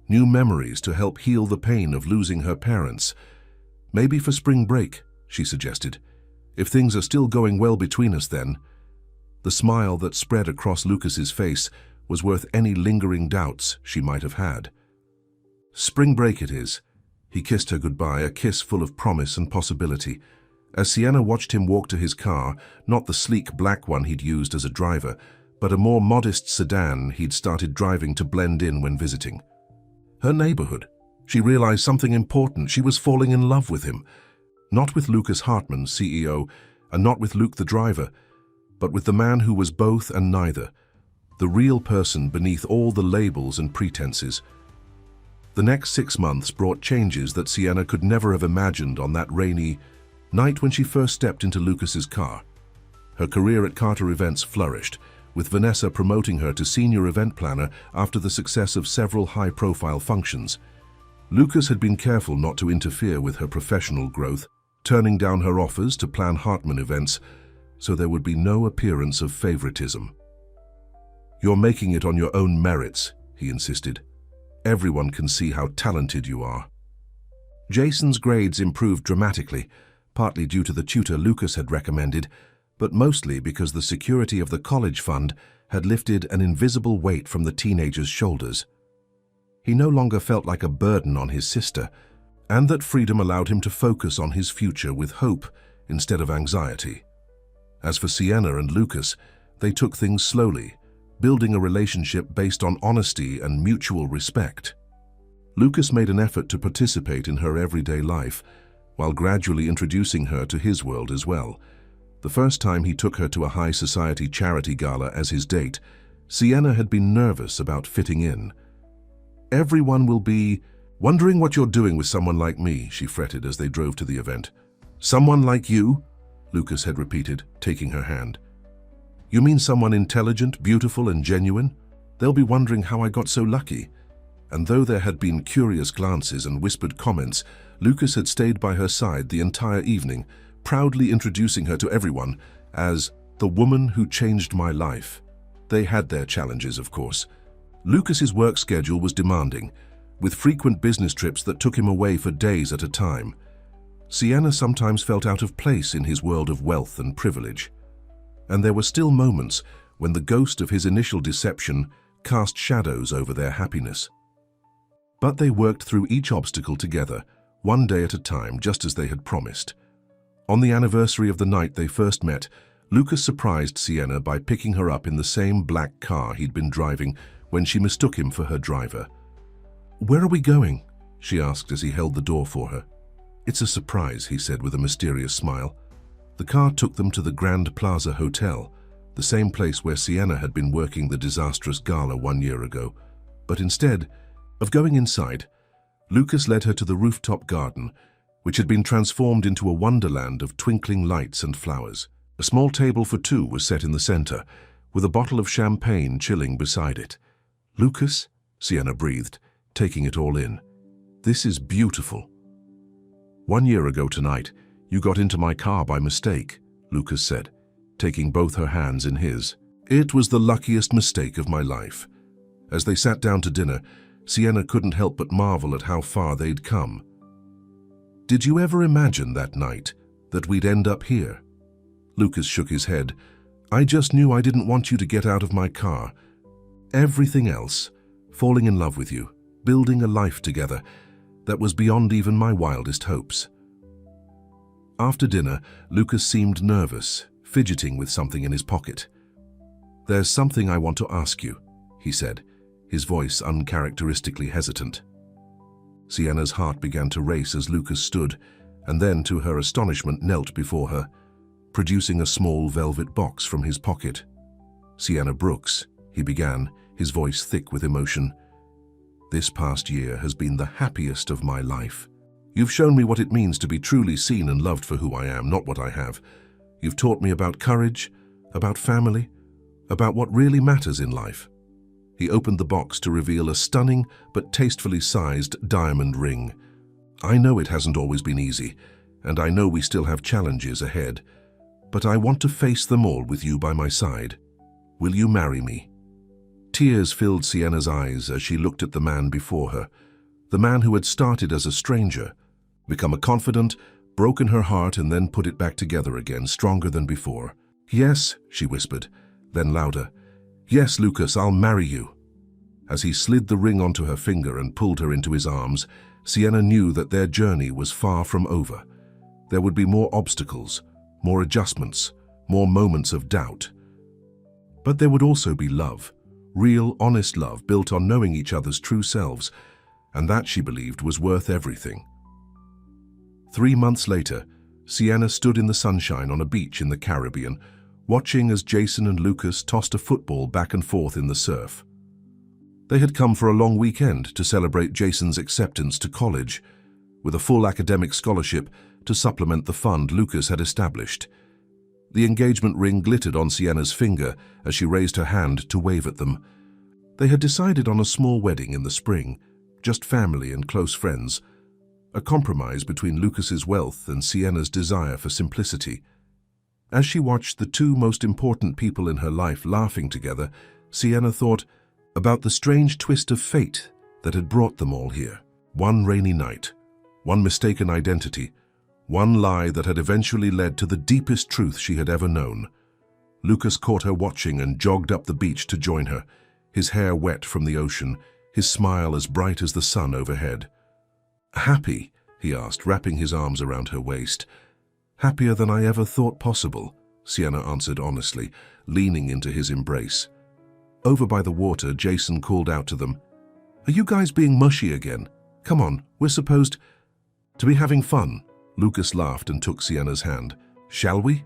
new memories to help heal the pain of losing her parents. Maybe for spring break, she suggested. If things are still going well between us then. The smile that spread across Lucas's face was worth any lingering doubts she might have had. Spring break it is. He kissed her goodbye, a kiss full of promise and possibility. As Sienna watched him walk to his car, not the sleek black one he'd used as a driver, but a more modest sedan he'd started driving to blend in when visiting. Her neighborhood. She realized something important. She was falling in love with him. Not with Lucas Hartman, CEO, and not with Luke the driver, but with the man who was both and neither, the real person beneath all the labels and pretenses. The next 6 months brought changes that Sienna could never have imagined on that rainy night when she first stepped into Lucas's car. Her career at Carter Events flourished, with Vanessa promoting her to senior event planner after the success of several high-profile functions. Lucas had been careful not to interfere with her professional growth, turning down her offers to plan Hartman events, so there would be no appearance of favoritism. You're making it on your own merits, he insisted. Everyone can see how talented you are. Jason's grades improved dramatically, partly due to the tutor Lucas had recommended, but mostly because the security of the college fund had lifted an invisible weight from the teenager's shoulders. He no longer felt like a burden on his sister, and that freedom allowed him to focus on his future with hope instead of anxiety. As for Sienna and Lucas, they took things slowly, building a relationship based on honesty and mutual respect. Lucas made an effort to participate in her everyday life, while gradually introducing her to his world as well. The first time he took her to a high society charity gala as his date, Sienna had been nervous about fitting in. Everyone will be wondering what you're doing with someone like me, she fretted as they drove to the event. Someone like you? Lucas had repeated, taking her hand. You mean someone intelligent, beautiful, and genuine? They'll be wondering how I got so lucky. And though there had been curious glances and whispered comments, Lucas had stayed by her side the entire evening, proudly introducing her to everyone as the woman who changed my life. They had their challenges, of course. Lucas's work schedule was demanding, with frequent business trips that took him away for days at a time. Sienna sometimes felt out of place in his world of wealth and privilege. And there were still moments when the ghost of his initial deception cast shadows over their happiness. But they worked through each obstacle together, one day at a time, just as they had promised. On the anniversary of the night they first met, Lucas surprised Sienna by picking her up in the same black car he'd been driving when she mistook him for her driver. "Where are we going?" she asked as he held the door for her. "It's a surprise," he said with a mysterious smile. The car took them to the Grand Plaza Hotel, the same place where Sienna had been working the disastrous gala 1 year ago. But instead of going inside, Lucas led her to the rooftop garden, which had been transformed into a wonderland of twinkling lights and flowers. A small table for two was set in the center, with a bottle of champagne chilling beside it. "Lucas," Sienna breathed, taking it all in. "This is beautiful." "1 year ago tonight, you got into my car by mistake," Lucas said, taking both her hands in his. "It was the luckiest mistake of my life." As they sat down to dinner, Sienna couldn't help but marvel at how far they'd come. "Did you ever imagine that night that we'd end up here?" Lucas shook his head. "I just knew I didn't want you to get out of my car. Everything else, falling in love with you, building a life together, that was beyond even my wildest hopes. After dinner, Lucas seemed nervous, fidgeting with something in his pocket. "There's something I want to ask you," he said, his voice uncharacteristically hesitant. Sienna's heart began to race as Lucas stood, and then, to her astonishment, knelt before her, producing a small velvet box from his pocket. "Sienna Brooks," he began, his voice thick with emotion, "this past year has been the happiest of my life. You've shown me what it means to be truly seen and loved for who I am, not what I have. You've taught me about courage, about family, about what really matters in life." He opened the box to reveal a stunning but tastefully sized diamond ring. "I know it hasn't always been easy, and I know we still have challenges ahead, but I want to face them all with you by my side. Will you marry me?" Tears filled Sienna's eyes as she looked at the man before her, the man who had started as a stranger, become a confidant, broken her heart, and then put it back together again, stronger than before. "Yes," she whispered, then louder, "Yes, Lucas, I'll marry you." As he slid the ring onto her finger and pulled her into his arms, Sienna knew that their journey was far from over. There would be more obstacles, more adjustments, more moments of doubt. But there would also be love, real, honest love built on knowing each other's true selves, and that, she believed, was worth everything. 3 months later, Sienna stood in the sunshine on a beach in the Caribbean, watching as Jason and Lucas tossed a football back and forth in the surf. They had come for a long weekend to celebrate Jason's acceptance to college, with a full academic scholarship to supplement the fund Lucas had established. The engagement ring glittered on Sienna's finger as she raised her hand to wave at them. They had decided on a small wedding in the spring, just family and close friends, a compromise between Lucas's wealth and Sienna's desire for simplicity. As she watched the two most important people in her life laughing together, Sienna thought about the strange twist of fate that had brought them all here. One rainy night, one mistaken identity, one lie that had eventually led to the deepest truth she had ever known. Lucas caught her watching and jogged up the beach to join her, his hair wet from the ocean, his smile as bright as the sun overhead. "Happy?" he asked, wrapping his arms around her waist. "Happier than I ever thought possible," Sienna answered honestly, leaning into his embrace. Over by the water, Jason called out to them, "Are you guys being mushy again? Come on, we're supposed to be having fun." Lucas laughed and took Sienna's hand. "Shall we?"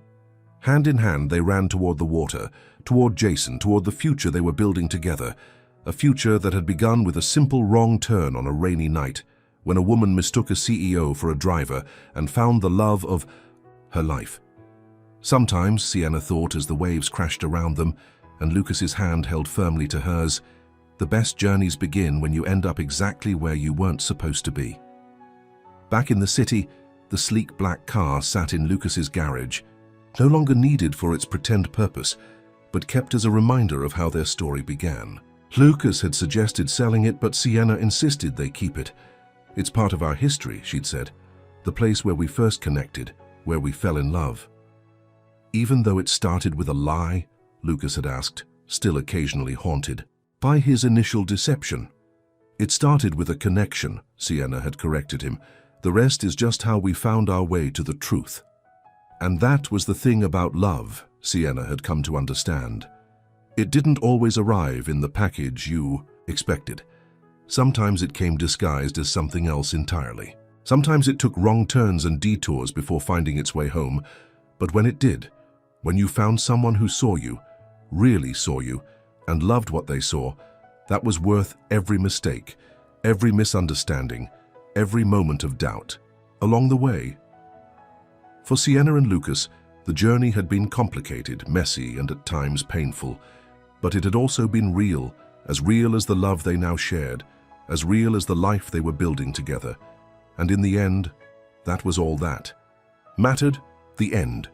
Hand in hand, they ran toward the water, toward Jason, toward the future they were building together, a future that had begun with a simple wrong turn on a rainy night, when a woman mistook a CEO for a driver and found the love of her life. Sometimes, Sienna thought as the waves crashed around them and Lucas's hand held firmly to hers, the best journeys begin when you end up exactly where you weren't supposed to be. Back in the city, the sleek black car sat in Lucas's garage, no longer needed for its pretend purpose, but kept as a reminder of how their story began. Lucas had suggested selling it, but Sienna insisted they keep it. "It's part of our history," she'd said, "the place where we first connected, where we fell in love." "Even though it started with a lie?" Lucas had asked, still occasionally haunted by his initial deception. "It started with a connection," Sienna had corrected him. "The rest is just how we found our way to the truth." And that was the thing about love, Sienna had come to understand. It didn't always arrive in the package you expected. Sometimes it came disguised as something else entirely. Sometimes it took wrong turns and detours before finding its way home. But when it did, when you found someone who saw you, really saw you, and loved what they saw, that was worth every mistake, every misunderstanding, every moment of doubt along the way. For Sienna and Lucas, the journey had been complicated, messy, and at times painful, but it had also been real as the love they now shared, as real as the life they were building together. And in the end, that was all that mattered. The end.